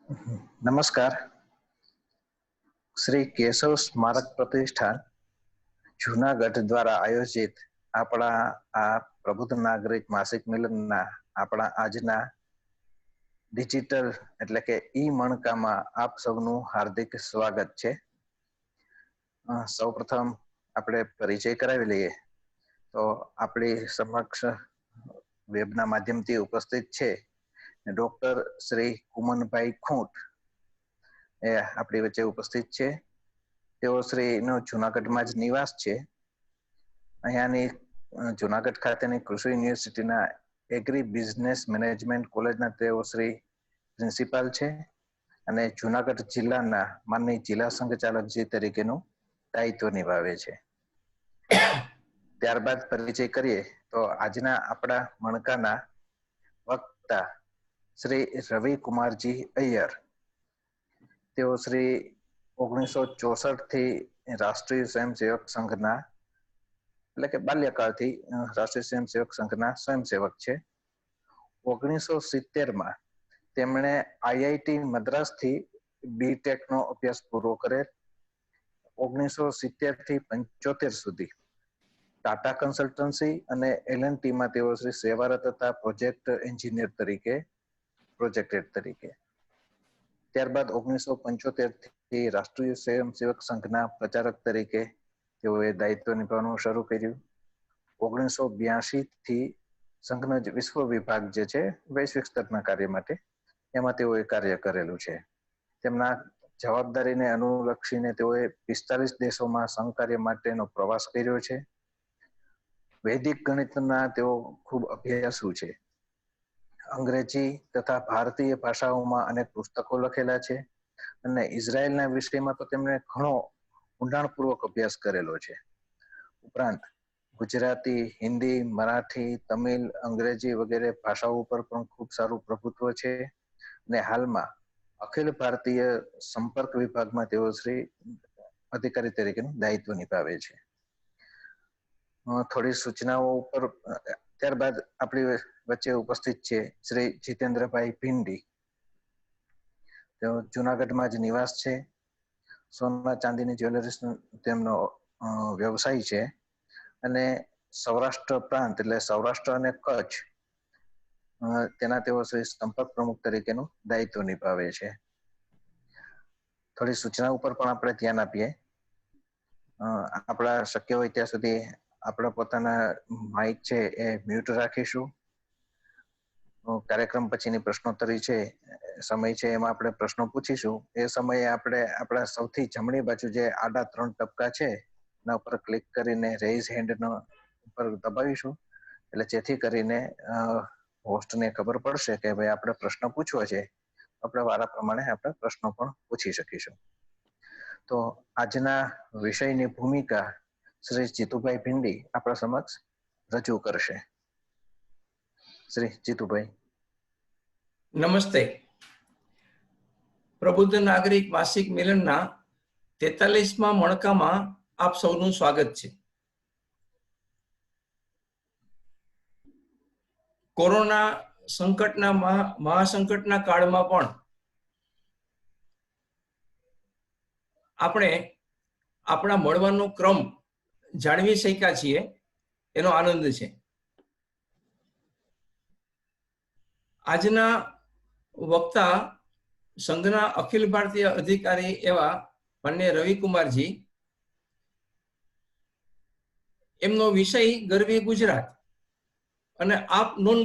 नमस्कार। श्री केशव स्मारक प्रतिष्ठान जूनागढ़ द्वारा आयोजित આપણા આ પ્રબુદ્ધ નાગરિક માસિક મિલનના આપણા આજના ડિજિટલ એટલે કે ઈ મણકામાં આપ સૌનું હાર્દિક સ્વાગત છે। સૌપ્રથમ આપણે પરિચય કરાવી લઈએ તો આપણી સમક્ષ વેબના માધ્યમથી ઉપસ્થિત છે ડોક્ટર શ્રી કુમનભાઈ ખૂંટ એ આપણી વચ્ચે ઉપસ્થિત છે। તેઓ શ્રીનો જૂનાગઢમાં જ નિવાસ છે। અહીંયાની જૂનાગઢ ખાતેની કૃષિ યુનિવર્સિટીના એગ્રી બિઝનેસ મેનેજમેન્ટ કોલેજના તેઓ શ્રી પ્રિન્સિપાલ છે અને જૂનાગઢ જિલ્લાના માનનીય જિલ્લા સંઘચાલકજી તરીકેનું દાયિત્વ નિભાવે છે। ત્યારબાદ પરિચય કરીએ તો આજના આપણા મણકાના વક્તા શ્રી રવિ કુમારજી અય્યર, તેઓ શ્રી 1964 થી રાષ્ટ્રીય સ્વયંસેવક સંઘના એટલે કે બાલ્યકાળથી રાષ્ટ્રીય સ્વયંસેવક સંઘના સ્વયંસેવક છે। 1970માં તેમણે આઈઆઈટી મદ્રાસથી બીટેકનો અભ્યાસ પૂરો કરેલ। 1970 થી 75 સુધી ટાટા કન્સલ્ટન્સી અને એલએનટીમાં તેઓ શ્રી સેવારત હતા પ્રોજેક્ટ એન્જિનિયર તરીકે, પ્રોજેક્ટ હેડ તરીકે। ત્યારબાદ 1975 થી રાષ્ટ્રીય સ્વયંસેવક સંઘના પ્રચારક તરીકે તેઓએ દાયિત્વ નિભાવવાનું શરૂ કર્યું। 1982 થી સંઘનો વિશ્વ વિભાગ જે છે વૈશ્વિક સ્તરના કાર્ય માટે, એમાં તેઓએ કાર્ય કરેલું છે। તેમના જવાબદારીને અનુલક્ષીને તેઓએ 45 દેશોમાં સંઘકાર્ય માટેનો પ્રવાસ કર્યો છે। વૈદિક ગણિતના તેઓ ખૂબ અભ્યાસુ છે। અંગ્રેજી તથા ભારતીય ભાષાઓમાં અનેક પુસ્તકો લખેલા છે અને ઇઝરાયલના વિષયમાં તો તેમણે ઘણો ઊંડાણપૂર્વક અભ્યાસ કરેલો છે। ઉપરાંત ગુજરાતી, હિન્દી, મરાઠી, તમિલ, અંગ્રેજી વગેરે ભાષાઓ ઉપર પણ ખૂબ સારું પ્રભુત્વ છે અને હાલમાં અખિલ ભારતીય સંપર્ક વિભાગમાં તેઓ શ્રી અધિકારી તરીકેનું દાયિત્વ નિભાવે છે। થોડી સૂચનાઓ ઉપર ત્યારબાદ આપણી વચ્ચે ઉપસ્થિત છે શ્રી જીતેન્દ્રભાઈ ભીંડી, તેઓ જૂનાગઢમાં જ નિવાસ છે। સોના ચાંદીની જ્વેલરીઝ તેમનો વ્યવસાય છે અને સૌરાષ્ટ્ર પ્રાંત એટલે સૌરાષ્ટ્ર અને કચ્છ તેના તેઓ શ્રી સંપર્ક પ્રમુખ તરીકેનું દાયિત્વ નિભાવે છે। થોડી સૂચના ઉપર પણ આપણે ધ્યાન આપીએ। આપણા શક્ય હોય ત્યાં સુધી આપણા પોતાના માઇક છે એ મ્યુટ રાખીશું। કાર્યક્રમ પછીની પ્રશ્નોત્તરી છે સમય છે એમાં આપણે પ્રશ્નો પૂછીશું। એ સમયે આપણે આપણા સૌથી જમણી બાજુ જે આડા 3 ટપકા છે એના ઉપર ક્લિક કરીને રેઇઝ હેન્ડનો ઉપર દબાવીશું, એટલે જેથી કરીને હોસ્ટને ખબર પડશે કે ભાઈ આપણે પ્રશ્ન પૂછવો છે, આપણે વારા પ્રમાણે આપણે પ્રશ્નો પણ પૂછી શકીશું। તો આજના વિષયની ભૂમિકા શ્રી જીતુભાઈ ભીંડી આપણા સમક્ષ રજૂ કરશે। શ્રી જીતુભાઈ। નમસ્તે। પ્રબુદ્ધ નાગરિક માસિક મિલનના 43મા મણકામાં આપ સૌનું સ્વાગત છે। કોરોના સંકટના મહાસંકટના કાળમાં પણ આપણે આપણા મળવાનો ક્રમ જાળવી શક્યા છીએ, એનો આનંદ છે। આજના વક્તા સંઘના અખિલ ભારતીય અધિકારી એવા માનનીય રવિકુમારજી, એમનો વિષય ગરવી ગુજરાત અને આપ નોન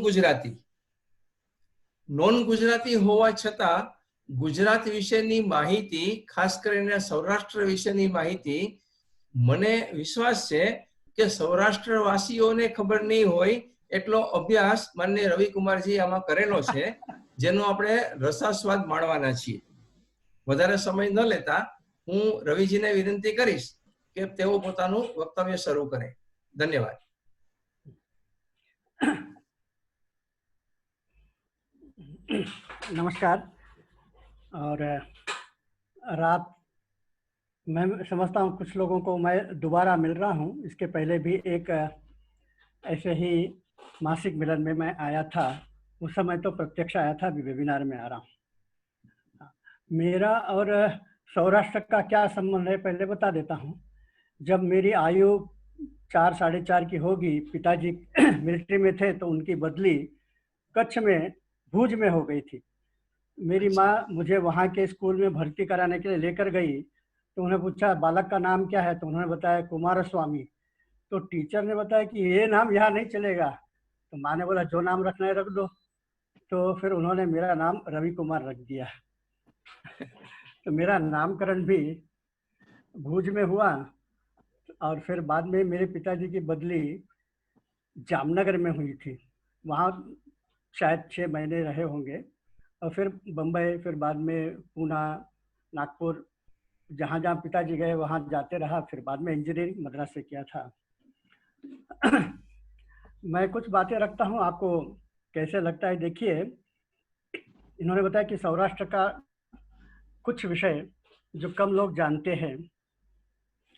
ગુજરાતી હોવા છતાં ગુજરાત વિશેની માહિતી, ખાસ કરીને સૌરાષ્ટ્ર વિશેની માહિતી મને વિશ્વાસ છે કે સૌરાષ્ટ્ર વાસીઓને ખબર નહીં હોય એટલો અભ્યાસ માનનીય રવિકુમારજી આમાં કરેલો છે, જેનો આપણે રસાસ્વાદ માણવાના છીએ। વધારે સમય ન લેતા હું રવિજીને વિનંતી કરીશ કે તેઓ પોતાનું વક્તવ્ય શરૂ કરે। ધન્યવાદ। नमस्कार। और रात मैं समझता हूँ कुछ लोगों को मैं दोबारा मिल रहा हूँ। इसके पहले भी एक ऐसे ही मासिक मिलन में मैं आया था, उस समय तो प्रत्यक्ष आया था, अभी वेबिनार में आ रहा हूँ। मेरा और सौराष्ट्र का क्या संबंध है पहले बता देता हूँ। जब मेरी आयु 4 साढ़े 4 की होगी, पिताजी मिलिट्री में थे तो उनकी बदली कच्छ में भुज में हो गई थी। मेरी अच्छा। माँ मुझे वहाँ के स्कूल में भर्ती कराने के लिए लेकर गई, तो उन्हें पूछा बालक का नाम क्या है, तो उन्होंने बताया कुमारस्वामी। तो टीचर ने बताया कि ये नाम यहाँ नहीं चलेगा। तो माँ ने बोला जो नाम रखना है रख दो। तो फिर उन्होंने मेरा नाम रवि कुमार रख दिया। तो मेरा नामकरण भी भुज में हुआ और फिर बाद में मेरे पिताजी की बदली जामनगर में हुई थी। वहाँ शायद 6 महीने रहे होंगे और फिर बम्बई, फिर बाद में पूना, नागपुर, जहाँ जहाँ पिताजी गए वहाँ जाते रहा। फिर बाद में इंजीनियरिंग मद्रास से किया था। मैं कुछ बातें रखता हूँ, आपको कैसे लगता है देखिए। इन्होंने बताया कि सौराष्ट्र का कुछ विषय जो कम लोग जानते हैं,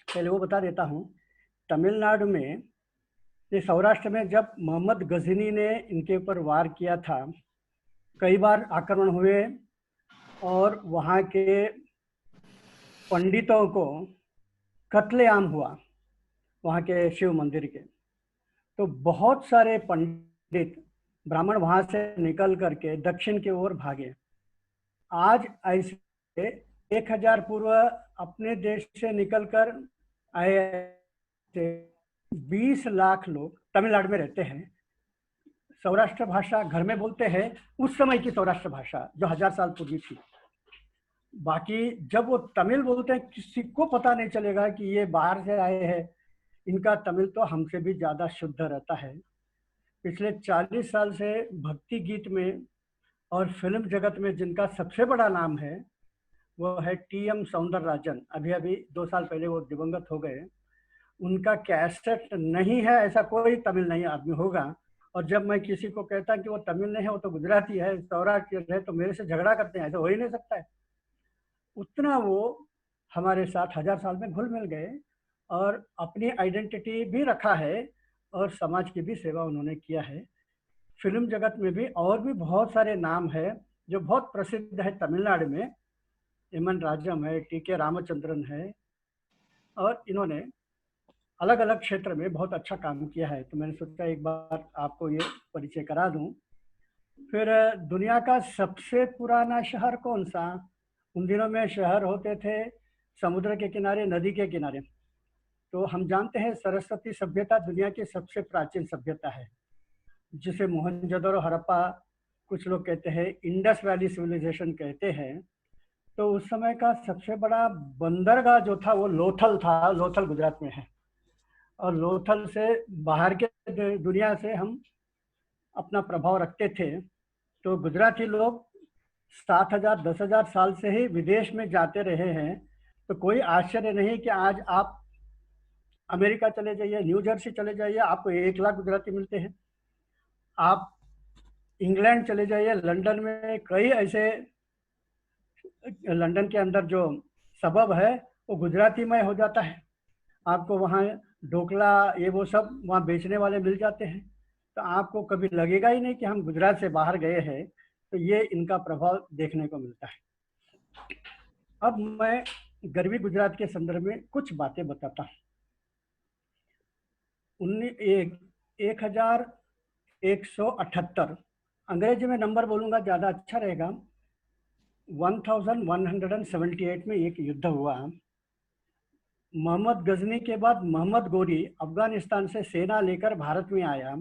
पहले वो बता देता हूँ। तमिलनाडु में, ये सौराष्ट्र में जब मोहम्मद गजनी ने इनके ऊपर वार किया था, कई बार आक्रमण हुए और वहाँ के पंडितों को कत्लेआम हुआ, वहाँ के शिव मंदिर के। तो बहुत सारे पंडित ब्राह्मण वहाँ से निकल करके दक्षिण की ओर भागे। आज ऐसे 1000 पूर्व अपने देश से निकलकर आए 20 लाख लोग तमिलनाडु में रहते हैं। सौराष्ट्र भाषा घर में बोलते हैं, उस समय की सौराष्ट्र भाषा जो 1000 साल पूर्वी थी। बाकी जब वो तमिल बोलते हैं, किसी को पता नहीं चलेगा कि ये बाहर से आए हैं। इनका तमिल तो हमसे भी ज़्यादा शुद्ध रहता है। पिछले 40 साल से भक्ति गीत में और फिल्म जगत में जिनका सबसे बड़ा नाम है वो है टी.एम. सौंदरराजन। अभी अभी 2 साल पहले वो दिवंगत हो गए। उनका कैसेट नहीं है ऐसा कोई तमिल नहीं आदमी होगा। और जब मैं किसी को कहता कि वो तमिल नहीं है, वो तो गुजराती है, सौराष्ट्र है, तो मेरे से झगड़ा करते हैं, ऐसा हो ही नहीं सकता है। उतना वो हमारे साथ 1000 साल में घुल मिल गए और अपनी आइडेंटिटी भी रखा है और समाज की भी सेवा उन्होंने किया है। फिल्म जगत में भी और भी बहुत सारे नाम है जो बहुत प्रसिद्ध है तमिलनाडु में। एम.एन. राजम है, टी.के. रामचंद्रन है, और इन्होंने अलग अलग क्षेत्र में बहुत अच्छा काम किया है। तो मैंने सोचा एक बार आपको ये परिचय करा दूं। फिर दुनिया का सबसे पुराना शहर कौन सा? उन दिनों में शहर होते थे समुद्र के किनारे, नदी के किनारे। तो हम जानते हैं सरस्वती सभ्यता दुनिया की सबसे प्राचीन सभ्यता है, जिसे मोहनजोदड़ो, हड़प्पा, कुछ लोग कहते हैं इंडस वैली सिविलाइजेशन कहते हैं। तो उस समय का सबसे बड़ा बंदरगाह जो था वो लोथल था। लोथल गुजरात में है। और लोथल से बाहर के दुनिया से हम अपना प्रभाव रखते थे। तो गुजराती लोग 7000 10,000 साल से ही विदेश में जाते रहे हैं। तो कोई आश्चर्य नहीं कि आज आप अमेरिका चले जाइए, न्यू जर्सी चले जाइए, आपको 1 लाख गुजराती मिलते हैं। आप इंग्लैंड चले जाइए, लंदन में कई ऐसे, लंदन के अंदर जो सबब है वो गुजराती में हो जाता है। आपको वहाँ ढोकला ये वो सब वहाँ बेचने वाले मिल जाते हैं। तो आपको कभी लगेगा ही नहीं कि हम गुजरात से बाहर गए हैं। तो ये इनका प्रभाव देखने को मिलता है। अब मैं गरवी गुजरात के संदर्भ में कुछ बातें बताता हूँ। 1178, अंग्रेजी में नंबर बोलूँगा ज़्यादा अच्छा रहेगा। 1178 में एक युद्ध हुआ। मोहम्मद गजनी के बाद मोहम्मद गोरी अफगानिस्तान से सेना लेकर भारत में आया,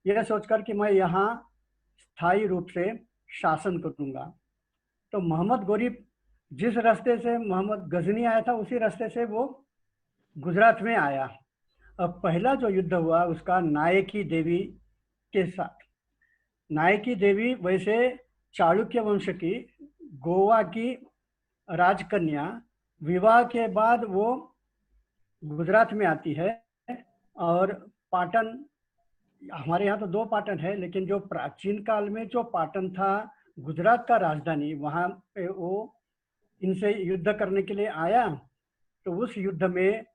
यह सोचकर कि मैं यहाँ स्थायी रूप से शासन करूँगा। तो मोहम्मद गोरी जिस रास्ते से मोहम्मद गजनी आया था उसी रास्ते से वो गुजरात में आया। अब पहला जो युद्ध हुआ उसका नायकी देवी के साथ। नायकी देवी वैसे चालुक्य वंश की गोवा की राजकन्या, विवाह के बाद वो गुजरात में आती है। और पाटन, हमारे यहाँ तो 2 पाटन है, लेकिन जो प्राचीन काल में जो पाटन था गुजरात का राजधानी, वहाँ पे वो इनसे युद्ध करने के लिए आया। तो उस युद्ध में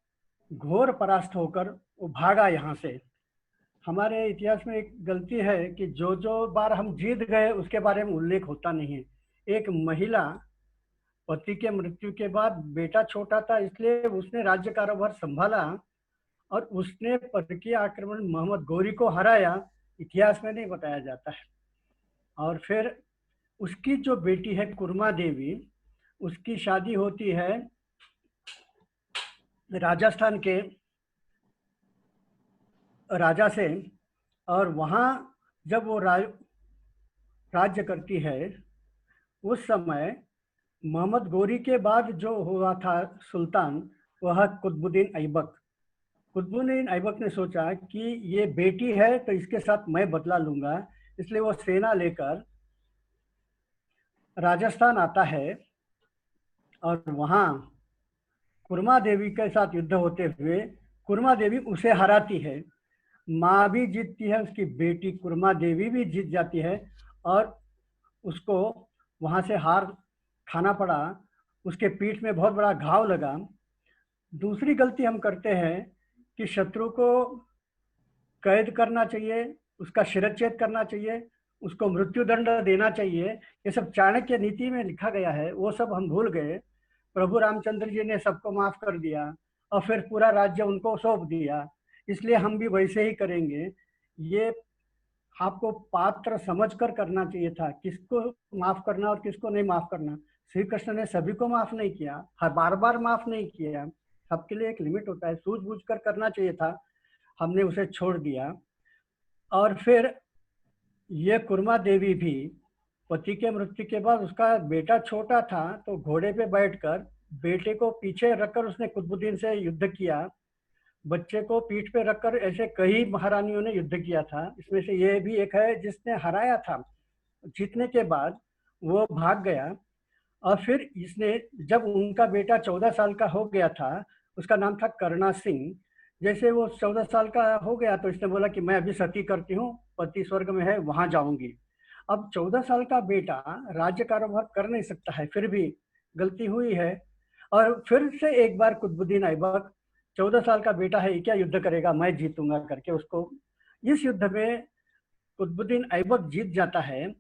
घोर परास्त होकर वो भागा यहाँ से। हमारे इतिहास में एक गलती है कि जो बार हम जीत गए उसके बारे में उल्लेख होता नहीं है। एक महिला पति के मृत्यु के बाद बेटा छोटा था, इसलिए उसने राज्य कारोबार संभाला और उसने परकीय आक्रमण मोहम्मद गौरी को हराया, इतिहास में नहीं बताया जाता है। और फिर उसकी जो बेटी है कुरमा देवी, उसकी शादी होती है राजस्थान के राजा से, और वहाँ जब वो राज्य करती है, उस समय मोहम्मद गौरी के बाद जो हुआ था सुल्तान, वह कुतुबुद्दीन ऐबक। कुतुबुद्दीन ऐबक ने सोचा कि ये बेटी है तो इसके साथ मैं बदला लूंगा, इसलिए वो सेना लेकर राजस्थान आता है और वहाँ कुरमा देवी के साथ युद्ध होते हुए कुरमा देवी उसे हराती है। माँ भी जीतती है, उसकी बेटी कुरमा देवी भी जीत जाती है और उसको वहाँ से हार खाना पड़ा, उसके पीठ में बहुत बड़ा घाव लगा। दूसरी गलती हम करते हैं कि शत्रु को कैद करना चाहिए, उसका शिरच्छेद करना चाहिए, उसको मृत्युदंड देना चाहिए, ये सब चाणक्य नीति में लिखा गया है, वो सब हम भूल गए। प्रभु रामचंद्र जी ने सबको माफ कर दिया और फिर पूरा राज्य उनको सौंप दिया, इसलिए हम भी वैसे ही करेंगे। ये आपको पात्र समझकर करना चाहिए था, किसको माफ करना और किसको नहीं माफ करना। श्री कृष्ण ने सभी को माफ नहीं किया, हर बार बार माफ नहीं किया, सबके लिए एक लिमिट होता है, सूझबूझकर करना चाहिए था, हमने उसे छोड़ दिया। और फिर ये कुरमा देवी भी पति के मृत्यु के बाद, उसका बेटा छोटा था तो घोड़े पे बैठकर बेटे को पीछे रखकर उसने कुतुबुद्दीन से युद्ध किया, बच्चे को पीठ पे रखकर ऐसे कई महारानियों ने युद्ध किया था। इसमें से ये भी एक है जिसने हराया था। जीतने के बाद वो भाग गया और फिर इसने, जब उनका बेटा 14 साल का हो गया था, उसका नाम था करना सिंह। जैसे वो 14 साल का हो गया तो इसने बोला कि मैं अभी सती करती हूँ, पति स्वर्ग में है, वहां जाऊंगी। अब 14 साल का बेटा राज्य कारोबार कर नहीं सकता है, फिर भी गलती हुई है। और फिर से एक बार कुतुबुद्दीन ऐबक, 14 साल का बेटा है, क्या युद्ध करेगा, मैं जीतूंगा करके उसको, इस युद्ध में कुतुबुद्दीन ऐबक जीत जाता है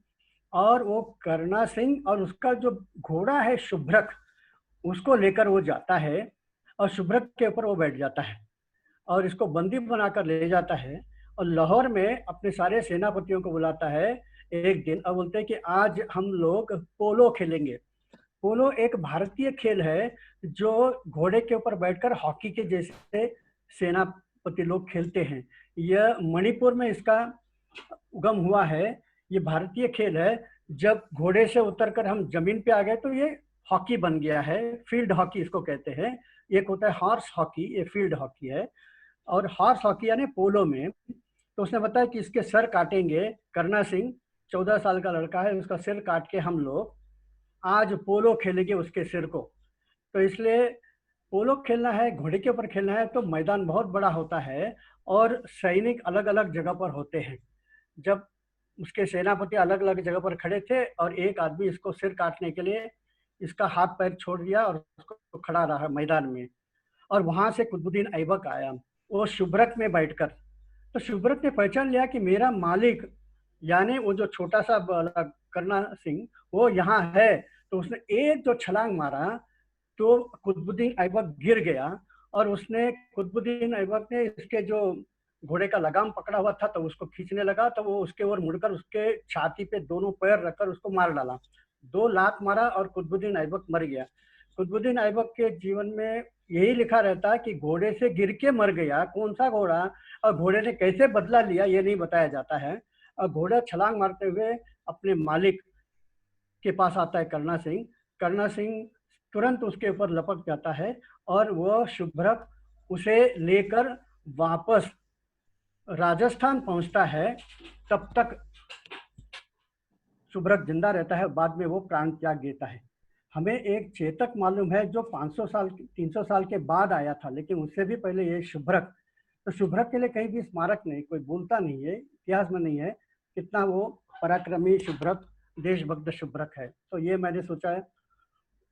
और वो करना सिंह और उसका जो घोड़ा है शुभ्रक, उसको लेकर वो जाता है और शुभ्रक के ऊपर वो बैठ जाता है और इसको बंदी बनाकर ले जाता है और लाहौर में अपने सारे सेनापतियों को बुलाता है एक दिन और बोलते हैं कि आज हम लोग पोलो खेलेंगे। पोलो एक भारतीय खेल है जो घोड़े के ऊपर बैठकर हॉकी के जैसे सेनापति लोग खेलते हैं। यह मणिपुर में इसका उगम हुआ है, ये भारतीय खेल है। जब घोड़े से उतरकर हम जमीन पे आ गए तो ये हॉकी बन गया है, फील्ड हॉकी इसको कहते हैं। एक होता है हॉर्स हॉकी, ये फील्ड हॉकी है। और हॉर्स हॉकी यानी पोलो में, तो उसने बताया कि इसके सर काटेंगे। करना सिंह 14 साल का लड़का है, उसका सिर काट के हम लोग आज पोलो खेलेंगे उसके सिर को। तो इसलिए पोलो खेलना है, घोड़े के ऊपर खेलना है तो मैदान बहुत बड़ा होता है और सैनिक अलग अलग जगह पर होते हैं। जब उसके सेनापति अलग अलग जगह पर खड़े थे और एक आदमी इसको सिर काटने के लिए इसका हाथ पैर छोड़ दिया और उसको खड़ा रहा मैदान में, और वहां से कुतुबुद्दीन ऐबक आया, वो शुभ्रक में बैठकर। तो शुभ्रक ने पहचान लिया कि मेरा मालिक यानी वो जो छोटा सा करना सिंह वो यहाँ है, तो उसने एक जो छलांग मारा तो कुतुबुद्दीन ऐबक गिर गया और उसने, कुतुबुद्दीन ऐबक ने इसके जो घोड़े का लगाम पकड़ा हुआ था तो उसको खींचने लगा, तो वो उसके ओर मुड़कर उसके छाती पे दोनों पैर रखकर उसको मार डाला। 2 लात मारा और कुतुबुद्दीन ऐबक मर गया। कुतुबुद्दीन ऐबक के जीवन में यही लिखा रहता है कि घोड़े से गिर के मर गया, कौन सा घोड़ा और घोड़े ने कैसे बदला लिया ये नहीं बताया जाता है। और घोड़ा छलांग मारते हुए अपने मालिक के पास आता है करना सिंह। करना सिंह तुरंत उसके ऊपर लपक जाता है और वो शुभ्रक उसे लेकर वापस राजस्थान पहुंचता है। तब तक शुभ्रक जिंदा रहता है, बाद में वो प्राण त्याग देता है। हमें एक चेतक मालूम है जो 500 साल 300 साल के बाद आया था, लेकिन उससे भी पहले ये शुभ्रक। तो शुभ्रक के लिए कहीं भी स्मारक नहीं, कोई बोलता नहीं है, इतिहास में नहीं है कितना वो पराक्रमी शुभ्रक, देशभक्त शुभ्रक है। तो ये मैंने सोचा है,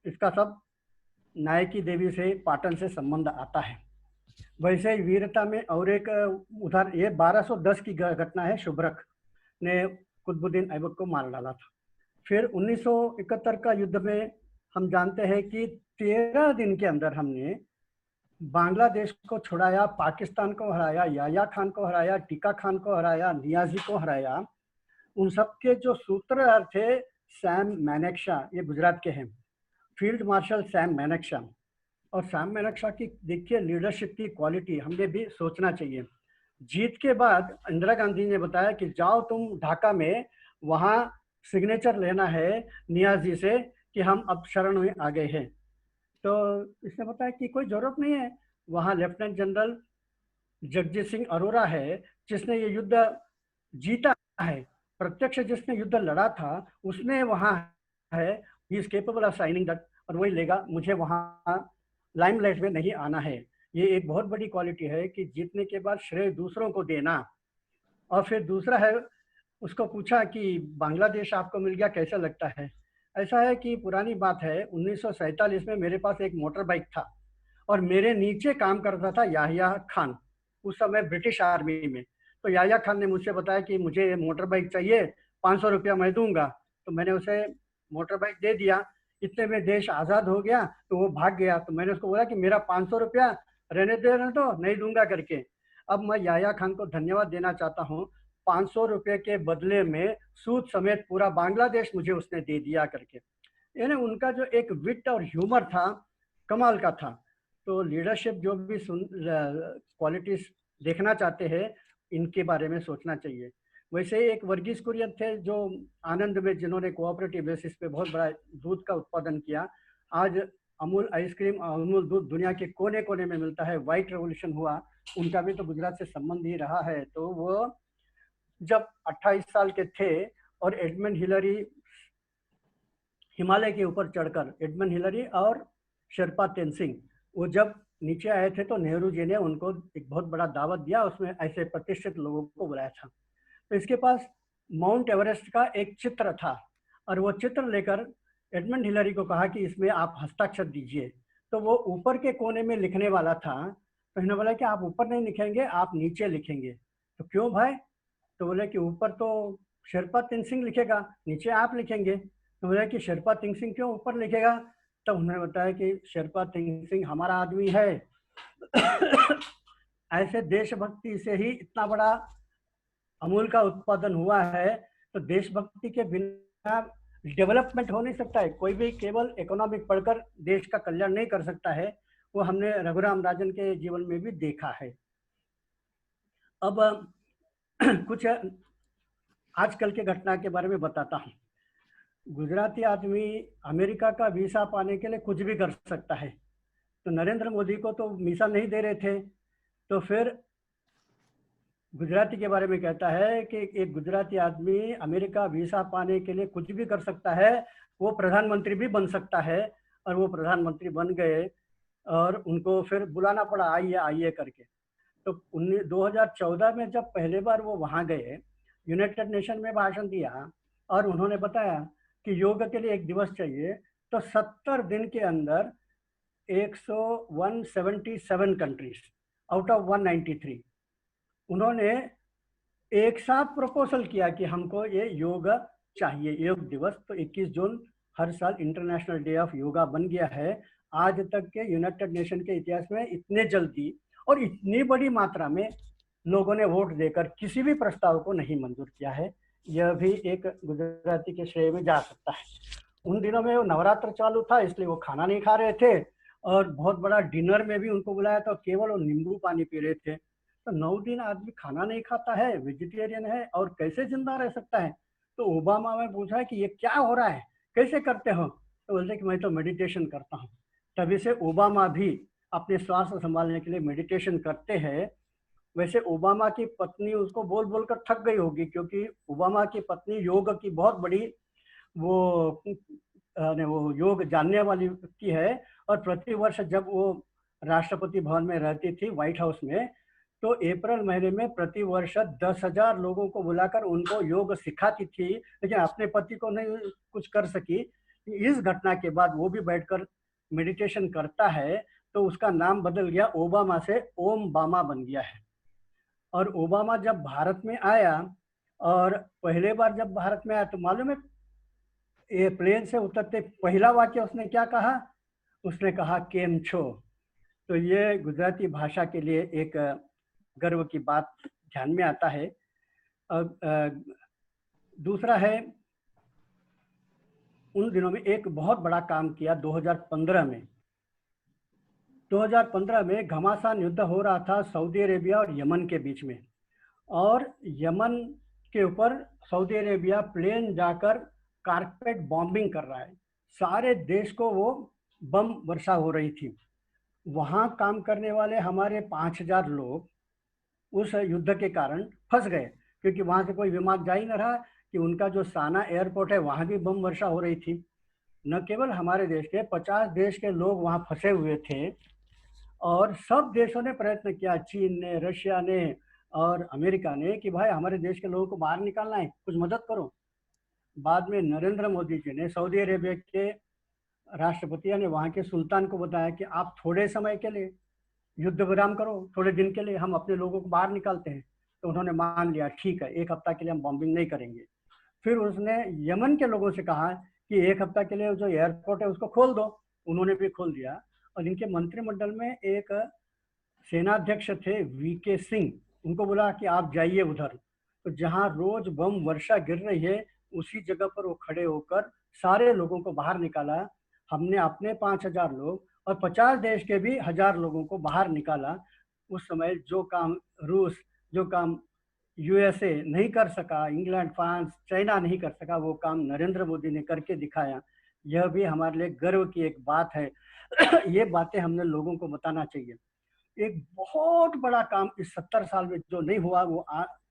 इसका सब नायकी देवी से, पाटन से संबंध आता है। वैसे ही वीरता में और एक उदाहरण, ये 1210 की घटना है, शुभ्रक ने कुतुबुद्दीन ऐबक को मार डाला था। फिर 1971 का युद्ध में हम जानते हैं कि 13 दिन के अंदर हमने बांग्लादेश को छुड़ाया, पाकिस्तान को हराया, याया खान को हराया, टिका खान को हराया, नियाजी को हराया। उन सब के जो सूत्रधार थे सैम मैनेक्शा, ये गुजरात के हैं, फील्ड मार्शल सैम मैनेक्शा। और सैम मैनेक्शा की देखिए लीडरशिप की क्वालिटी, हमें भी सोचना चाहिए। जीत के बाद इंदिरा गांधी ने बताया कि जाओ तुम ढाका में, वहाँ सिग्नेचर लेना है नियाजी से कि हम अब शरण में आ गए हैं। तो इसने बताया कि कोई जरूरत नहीं है, वहाँ लेफ्टिनेंट जनरल जगजीत सिंह अरोरा है जिसने ये युद्ध जीता है, प्रत्यक्ष जिसने युद्ध लड़ा था उसने वहाँ है, he is capable of signing that, और वही लेगा, मुझे वहाँ लाइमलाइट में नहीं आना है। ये एक बहुत बड़ी क्वालिटी है कि जीतने के बाद श्रेय दूसरों को देना। और फिर दूसरा है, उसको पूछा कि बांग्लादेश आपको मिल गया कैसा लगता है। ऐसा है कि पुरानी बात है, 1947 में मेरे पास एक मोटर बाइक था और मेरे नीचे काम करता था याहिया खान, उस समय ब्रिटिश आर्मी में। तो याहिया खान ने मुझसे बताया कि मुझे मोटर बाइक चाहिए, 500 रुपया मैं दूंगा। तो मैंने उसे मोटर बाइक दे दिया। इतने में देश आज़ाद हो गया तो वो भाग गया। तो मैंने उसको बोला कि मेरा 500 रुपया रहने दो, नहीं दूंगा करके। अब मैं याहिया खान को धन्यवाद देना चाहता हूँ, 500 रुपये के बदले में सूद समेत पूरा बांग्लादेश मुझे उसने दे दिया करके। यानी उनका जो एक विट और ह्यूमर था, कमाल का था। तो लीडरशिप जो भी क्वालिटीज देखना चाहते हैं, इनके बारे में सोचना चाहिए। वैसे ही एक वर्गीस कुरियन थे जो आनंद में, जिन्होंने कोऑपरेटिव बेसिस पे बहुत बड़ा दूध का उत्पादन किया। आज अमूल आइसक्रीम, अमूल दूध दुनिया के कोने कोने में मिलता है। व्हाइट रेवोल्यूशन हुआ, उनका भी तो गुजरात से संबंध ही रहा है। तो वो जब 28 साल के थे और एडमंड हिलरी हिमालय के ऊपर चढ़कर, एडमंड हिलरी और शेरपा तेनसिंह, वो जब नीचे आए थे तो नेहरू जी ने उनको एक बहुत बड़ा दावत दिया, उसमें ऐसे प्रतिष्ठित लोगों को बुलाया था। तो इसके पास माउंट एवरेस्ट का एक चित्र था और वो चित्र लेकर एडमंड हिलरी को कहा कि इसमें आप हस्ताक्षर दीजिए। तो वो ऊपर के कोने में लिखने वाला था, तो इन्होंने बोला कि आप ऊपर नहीं लिखेंगे, आप नीचे लिखेंगे। तो क्यों भाई? तो बोले कि ऊपर तो शेरपा तेनसिंह लिखेगा, नीचे आप लिखेंगे। तो बोले कि शेरपा तेनसिंह क्यों ऊपर लिखेगा? तब उन्होंने बताया कि शेरपा तेनसिंह हमारा आदमी है। ऐसे देशभक्ति से ही इतना बड़ा अमूल का उत्पादन हुआ है। तो देशभक्ति के बिना डेवलपमेंट हो नहीं सकता है। कोई भी केवल इकोनॉमिक पढ़कर देश का कल्याण नहीं कर सकता है, वो हमने रघुराम राजन के जीवन में भी देखा है। अब कुछ आजकल के घटना के बारे में बताता हूँ। गुजराती आदमी अमेरिका का वीसा पाने के लिए कुछ भी कर सकता है। तो नरेंद्र मोदी को तो वीसा नहीं दे रहे थे, तो फिर गुजराती के बारे में कहता है कि एक गुजराती आदमी अमेरिका वीसा पाने के लिए कुछ भी कर सकता है, वो प्रधानमंत्री भी बन सकता है। और वो प्रधानमंत्री बन गए और उनको फिर बुलाना पड़ा, आइए आइए करके। तो 2014 में जब पहले बार वो वहाँ गए, यूनाइटेड नेशन में भाषण दिया और उन्होंने बताया कि योग के लिए एक दिवस चाहिए। तो 70 दिन के अंदर 177 कंट्रीज आउट ऑफ 193 उन्होंने एक साथ प्रपोजल किया कि हमको ये योग चाहिए, योग दिवस। तो 21 जून हर साल इंटरनेशनल डे ऑफ योगा बन गया है। आज तक के यूनाइटेड नेशन के इतिहास में इतने जल्दी और इतनी बड़ी मात्रा में लोगों ने वोट देकर किसी भी प्रस्ताव को नहीं मंजूर किया है। यह भी एक गुजराती के श्रेय में जा सकता है। उन दिनों में वो नवरात्र चालू था, इसलिए वो खाना नहीं खा रहे थे और बहुत बड़ा डिनर में भी उनको बुलाया था, केवल वो नींबू पानी पी रहे थे। तो 9 दिन आदमी खाना नहीं खाता है, वेजिटेरियन है, और कैसे जिंदा रह सकता है? तो ओबामा में पूछा है कि ये क्या हो रहा है, कैसे करते हो? तो बोलते कि मैं तो मेडिटेशन करता हूँ। तभी से ओबामा भी अपने स्वास्थ्य संभालने के लिए मेडिटेशन करते हैं। वैसे ओबामा की पत्नी उसको बोल बोल कर थक गई होगी, क्योंकि ओबामा की पत्नी योग की बहुत बड़ी वो योग जानने वाली की है। और प्रति वर्ष जब वो राष्ट्रपति भवन में रहती थी, व्हाइट हाउस में, तो अप्रैल महीने में प्रति वर्ष 10,000 लोगों को बुलाकर उनको योग सिखाती थी, लेकिन अपने पति को नहीं कुछ कर सकी। इस घटना के बाद वो भी बैठकर मेडिटेशन करता है, तो उसका नाम बदल गया, ओबामा से ओम बामा बन गया है। और ओबामा जब भारत में आया, और पहले बार जब भारत में आया, तो मालूम है ये प्लेन से उतरते पहला वाक्य उसने क्या कहा? उसने कहा केम छो। तो ये गुजराती भाषा के लिए एक गर्व की बात ध्यान में आता है। दूसरा है, उन दिनों में एक बहुत बड़ा काम किया 2015 में। 2015 में घमासान युद्ध हो रहा था सऊदी अरेबिया और यमन के बीच में, और यमन के ऊपर सऊदी अरेबिया प्लेन जाकर कारपेट बॉम्बिंग कर रहा है। सारे देश को वो बम वर्षा हो रही थी। वहाँ काम करने वाले हमारे 5000 लोग उस युद्ध के कारण फंस गए, क्योंकि वहाँ से कोई विमान जा ही न रहा कि उनका जो साना एयरपोर्ट है वहाँ भी बम वर्षा हो रही थी। न केवल हमारे देश के 50 देश के लोग वहाँ फंसे हुए थे, और सब देशों ने प्रयत्न किया, चीन ने, रशिया ने और अमेरिका ने, कि भाई हमारे देश के लोगों को बाहर निकालना है, कुछ मदद करो। बाद में नरेंद्र मोदी जी ने सऊदी अरेबिया के राष्ट्रपति ने वहाँ के सुल्तान को बताया कि आप थोड़े समय के लिए युद्ध विराम करो, थोड़े दिन के लिए हम अपने लोगों को बाहर निकालते हैं। तो उन्होंने मान लिया, ठीक है, 1 हफ्ता के लिए हम बॉम्बिंग नहीं करेंगे। फिर उसने यमन के लोगों से कहा कि 1 हफ्ता के लिए जो एयरपोर्ट है उसको खोल दो। उन्होंने भी खोल दिया। और इनके मंत्रिमंडल में एक सेनाध्यक्ष थे वीके सिंह, उनको बोला कि आप जाइए उधर। तो जहाँ रोज बम वर्षा गिर रही है उसी जगह पर वो खड़े होकर सारे लोगों को बाहर निकाला। हमने अपने 5000 लोग और 50 देश के भी 1000 लोगों को बाहर निकाला। उस समय जो काम रूस, जो काम यूएसए नहीं कर सका, इंग्लैंड, फ्रांस, चाइना नहीं कर सका, वो काम नरेंद्र मोदी ने करके दिखाया। यह भी हमारे लिए गर्व की एक बात है। ये बातें हमने लोगों को बताना चाहिए। एक बहुत बड़ा काम इस 70 साल में जो नहीं हुआ वो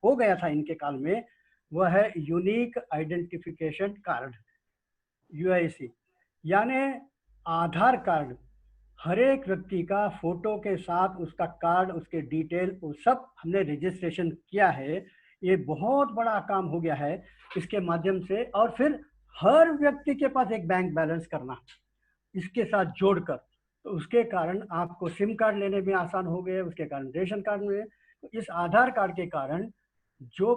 हो गया था इनके काल में, वह है यूनिक आइडेंटिफिकेशन कार्ड, यूआईसी, यानी आधार कार्ड। हर एक व्यक्ति का फोटो के साथ उसका कार्ड, उसके डिटेल, वो सब हमने रजिस्ट्रेशन किया है। ये बहुत बड़ा काम हो गया है इसके माध्यम से। और फिर हर व्यक्ति के पास एक बैंक बैलेंस करना इसके साथ जोड़कर, तो उसके कारण आपको सिम कार्ड लेने में आसान हो गए, उसके कारण रेशन कार्ड में। तो इस आधार कार्ड के कारण जो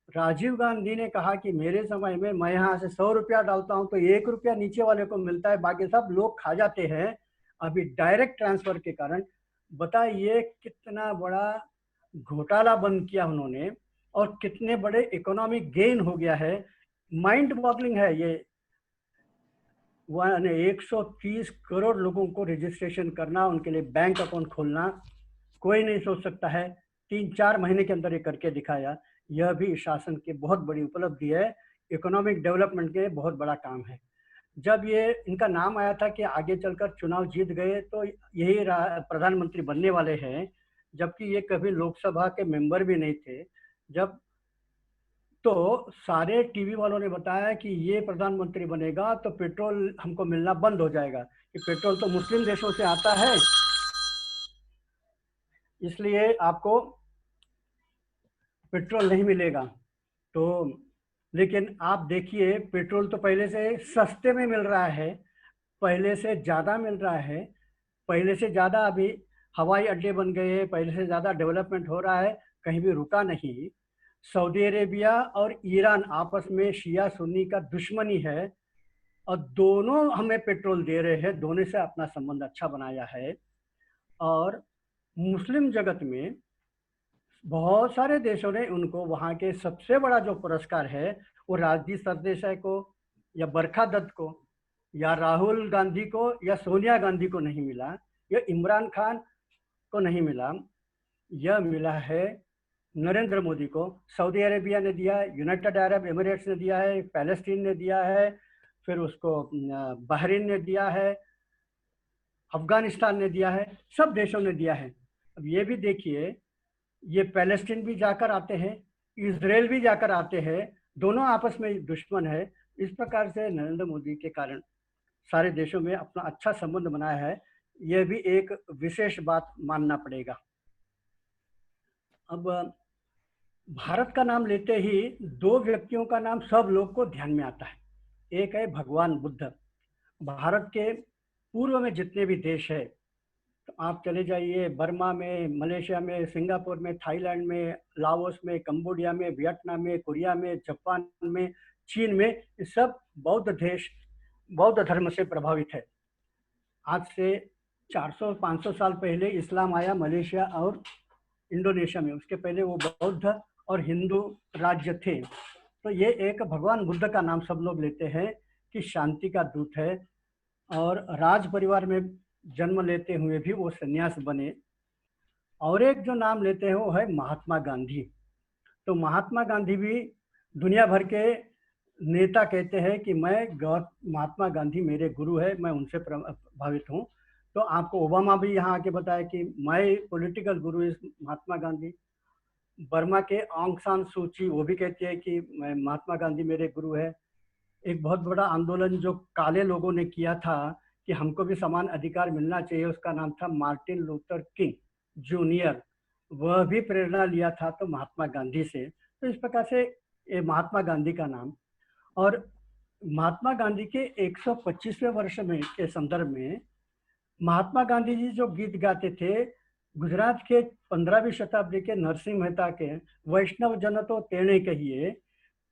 राजीव गांधी ने कहा कि मेरे समय में मैं यहाँ से 100 रुपया डालता हूँ तो 1 रुपया नीचे वाले को मिलता है, बाकी सब लोग खा जाते हैं, अभी डायरेक्ट ट्रांसफर के कारण बताइए कितना बड़ा घोटाला बंद किया उन्होंने और कितने बड़े इकोनॉमिक गेन हो गया है। माइंड बॉगलिंग है ये। 130 करोड़ लोगों को रजिस्ट्रेशन करना, उनके लिए बैंक अकाउंट खोलना, कोई नहीं सोच सकता है। 3-4 महीने के अंदर ये करके दिखाया। यह भी शासन की बहुत बड़ी उपलब्धि है, इकोनॉमिक डेवलपमेंट के बहुत बड़ा काम है। जब ये इनका नाम आया था कि आगे चलकर चुनाव जीत गए तो यही प्रधानमंत्री बनने वाले हैं, जबकि ये कभी लोकसभा के मेंबर भी नहीं थे। जब तो सारे टीवी वालों ने बताया कि ये प्रधानमंत्री बनेगा तो पेट्रोल हमको मिलना बंद हो जाएगा, कि पेट्रोल तो मुस्लिम देशों से आता है, इसलिए आपको पेट्रोल नहीं मिलेगा। तो लेकिन आप देखिए, पेट्रोल तो पहले से सस्ते में मिल रहा है, पहले से ज़्यादा मिल रहा है, पहले से ज़्यादा अभी हवाई अड्डे बन गए हैं, पहले से ज़्यादा डेवलपमेंट हो रहा है, कहीं भी रुका नहीं। सऊदी अरेबिया और ईरान आपस में शिया सुन्नी का दुश्मनी है और दोनों हमें पेट्रोल दे रहे हैं, दोनों से अपना संबंध अच्छा बनाया है। और मुस्लिम जगत में बहुत सारे देशों ने उनको वहाँ के सबसे बड़ा जो पुरस्कार है वो राजदीप सरदेसाई को या बरखा दत्त को या राहुल गांधी को या सोनिया गांधी को नहीं मिला, या इमरान खान को नहीं मिला, यह मिला है नरेंद्र मोदी को। सऊदी अरेबिया ने दिया, यूनाइटेड अरब एमिरेट्स ने दिया है, पैलेस्टीन ने दिया है, फिर उसको बहरीन ने दिया है, अफगानिस्तान ने दिया है, सब देशों ने दिया है। अब ये भी देखिए, ये पैलेस्टीन भी जाकर आते हैं, इजराइल भी जाकर आते हैं, दोनों आपस में दुश्मन है। इस प्रकार से नरेंद्र मोदी के कारण सारे देशों में अपना अच्छा संबंध बनाया है, यह भी एक विशेष बात मानना पड़ेगा। अब भारत का नाम लेते ही 2 व्यक्तियों का नाम सब लोग को ध्यान में आता है। एक है भगवान बुद्ध। भारत के पूर्व में जितने भी देश है, तो आप चले जाइए बर्मा में, मलेशिया में, सिंगापुर में, थाईलैंड में, लाओस में, कंबोडिया में, वियतनाम में, कोरिया में, जापान में, चीन में, ये सब बौद्ध देश, बौद्ध धर्म से प्रभावित है। आज से 400-500 साल पहले इस्लाम आया मलेशिया और इंडोनेशिया में, उसके पहले वो बौद्ध और हिंदू राज्य थे। तो ये एक भगवान बुद्ध का नाम सब लोग लेते हैं कि शांति का दूत है, और राज परिवार में जन्म लेते हुए भी वो सन्यास बने। और एक जो नाम लेते हैं वो है महात्मा गांधी। तो महात्मा गांधी भी दुनिया भर के नेता कहते हैं कि महात्मा गांधी मेरे गुरु है, मैं उनसे प्रभावित हूँ। तो आपको ओबामा भी यहाँ आके बताया कि my political Guru is Mahatma Gandhi. Burma के आंग सान सू की, वो भी कहती है कि महात्मा गांधी मेरे गुरु है। एक बहुत बड़ा आंदोलन जो काले लोगों ने किया था कि हमको भी समान अधिकार मिलना चाहिए, उसका नाम था मार्टिन लूथर किंग जूनियर, वह भी प्रेरणा लिया था तो महात्मा गांधी से। तो इस प्रकार से ये महात्मा गांधी का नाम। और महात्मा गांधी के 125वें वर्ष में के संदर्भ में महात्मा गांधी जी जो गीत गाते थे, गुजरात के 15वीं शताब्दी के नरसिंह मेहता के वैष्णव जन तो तेणे कहिए,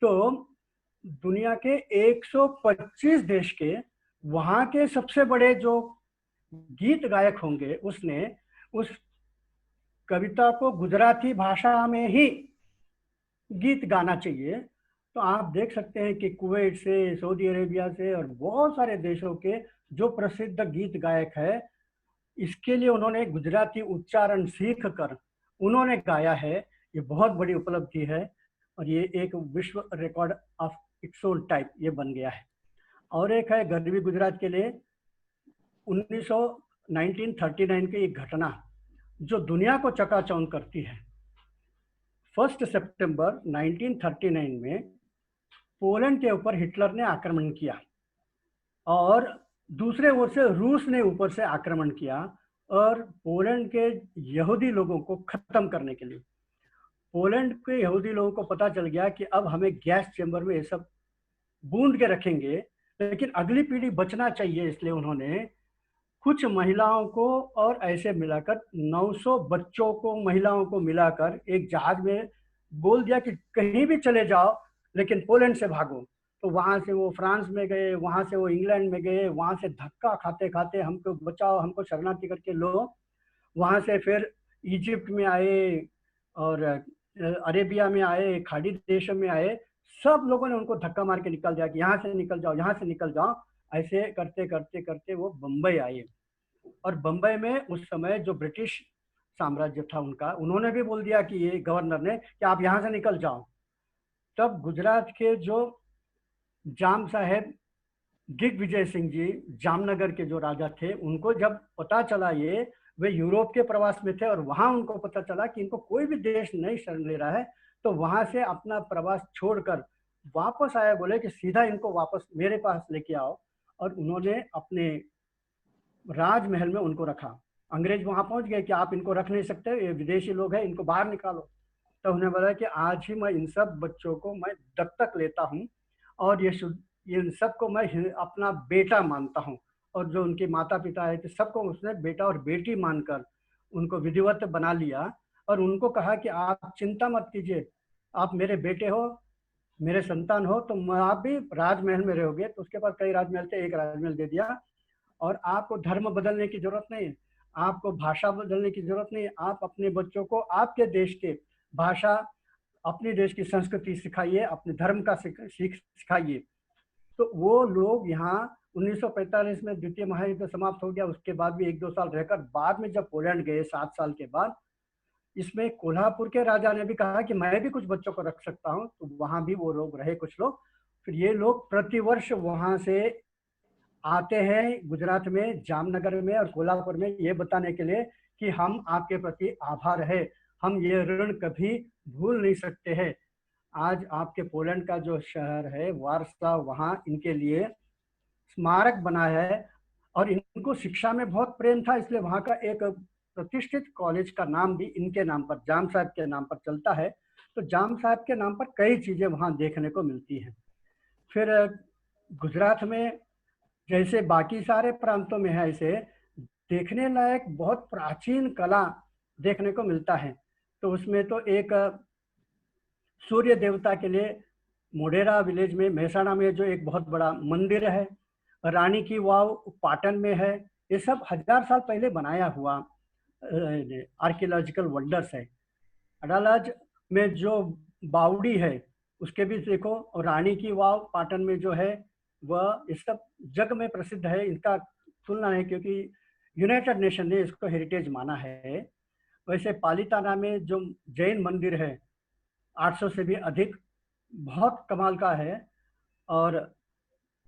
तो दुनिया के 125 देश के वहाँ के सबसे बड़े जो गीत गायक होंगे, उसने उस कविता को गुजराती भाषा में ही गीत गाना चाहिए। तो आप देख सकते हैं कि कुवैत से, सऊदी अरेबिया से और बहुत सारे देशों के जो प्रसिद्ध गीत गायक है, इसके लिए उन्होंने गुजराती उच्चारण सीख कर उन्होंने गाया है। ये बहुत बड़ी उपलब्धि है और ये एक विश्व record of its own type ये बन गया है। और एक है गरवी गुजरात के लिए 1939 की एक घटना जो दुनिया को चकाचौंध करती है। 1 सितंबर 1939 में पोलैंड के ऊपर हिटलर ने आक्रमण किया और दूसरे ओर से रूस ने ऊपर से आक्रमण किया, और पोलैंड के यहूदी लोगों को खत्म करने के लिए पोलैंड के यहूदी लोगों को पता चल गया कि अब हमें गैस चेंबर में ये सब बूंद के रखेंगे, लेकिन अगली पीढ़ी बचना चाहिए, इसलिए उन्होंने कुछ महिलाओं को और ऐसे मिलाकर 900 बच्चों को, महिलाओं को मिलाकर एक जहाज में बोल दिया कि कहीं भी चले जाओ लेकिन पोलैंड से भागो। तो वहाँ से वो फ्रांस में गए, वहाँ से वो इंग्लैंड में गए, वहाँ से धक्का खाते खाते हमको बचाओ, हमको शरणार्थी करके लो। वहाँ से फिर इजिप्ट में आए और अरेबिया में आए, खाड़ी देशों में आए, सब लोगों ने उनको धक्का मार के निकल दिया कि यहाँ से निकल जाओ, यहाँ से निकल जाओ। ऐसे करते करते करते वो बम्बई आए, और बम्बई में उस समय जो ब्रिटिश साम्राज्य था उनका, उन्होंने भी बोल दिया कि ये गवर्नर ने कि आप यहाँ से निकल जाओ। तब गुजरात के जो जाम साहेब दिग्विजय सिंह जी, जामनगर के जो राजा थे, उनको जब पता चला, ये वे यूरोप के प्रवास में थे और वहां उनको पता चला कि इनको कोई भी देश नहीं शरण ले रहा है, तो वहां से अपना प्रवास छोड़कर वापस आए, बोले कि सीधा इनको वापस मेरे पास लेके आओ। और उन्होंने अपने राजमहल में उनको रखा। अंग्रेज वहां पहुंच गए कि आप इनको रख नहीं सकते, ये विदेशी लोग हैं, इनको बाहर निकालो। तो उन्हें बोला कि आज ही मैं इन सब बच्चों को मैं दत्तक लेता हूँ और ये इन सबको मैं अपना बेटा मानता हूँ। और जो उनके माता पिता है, तो सबको उसने बेटा और बेटी मानकर उनको विधिवत बना लिया और उनको कहा कि आप चिंता मत कीजिए, आप मेरे बेटे हो, मेरे संतान हो, तो आप भी राजमहल में रहोगे। तो उसके पास कई राजमहल थे, एक राजमहल दे दिया। और आपको धर्म बदलने की जरूरत नहीं है, आपको भाषा बदलने की जरूरत नहीं है, आप अपने बच्चों को आपके देश के भाषा, अपने देश की संस्कृति सिखाइए, अपने धर्म का सिखाइए। तो वो लोग यहाँ 1945 में द्वितीय महायुद्ध समाप्त हो गया, उसके बाद भी 1-2 साल रहकर बाद में जब पोलैंड गए 7 साल के बाद, इसमें कोल्हापुर के राजा ने भी कहा कि मैं भी कुछ बच्चों को रख सकता हूँ, तो वहाँ भी वो लोग रहे कुछ लोग। फिर ये लोग प्रतिवर्ष वहाँ से आते हैं गुजरात में, जामनगर में और कोल्हापुर में, ये बताने के लिए कि हम आपके प्रति आभार है, हम ये ऋण कभी भूल नहीं सकते हैं। आज आपके पोलैंड का जो शहर है वार्सा, वहाँ इनके लिए स्मारक बना है और इनको शिक्षा में बहुत प्रेम था, इसलिए वहाँ का एक प्रतिष्ठित कॉलेज का नाम भी इनके नाम पर, जाम साहब के नाम पर चलता है। तो जाम साहब के नाम पर कई चीजें वहाँ देखने को मिलती हैं। फिर गुजरात में जैसे बाकी सारे प्रांतों में है, ऐसे देखने लायक बहुत प्राचीन कला देखने को मिलता है। तो उसमें तो एक सूर्य देवता के लिए मोढेरा विलेज में मेहसाणा में जो एक बहुत बड़ा मंदिर है, रानी की वाव पाटन में है। ये सब 1000 साल पहले बनाया हुआ आर्कियोलॉजिकल वंडर्स है। अडालज में जो बावड़ी है उसके भी देखो, और रानी की वाव पाटन में जो है वह इस सब जग में प्रसिद्ध है। इनका तुलना है क्योंकि यूनाइटेड नेशन ने इसको हेरिटेज माना है। वैसे पालीताना में जो जैन मंदिर है 800 से भी अधिक, बहुत कमाल का है। और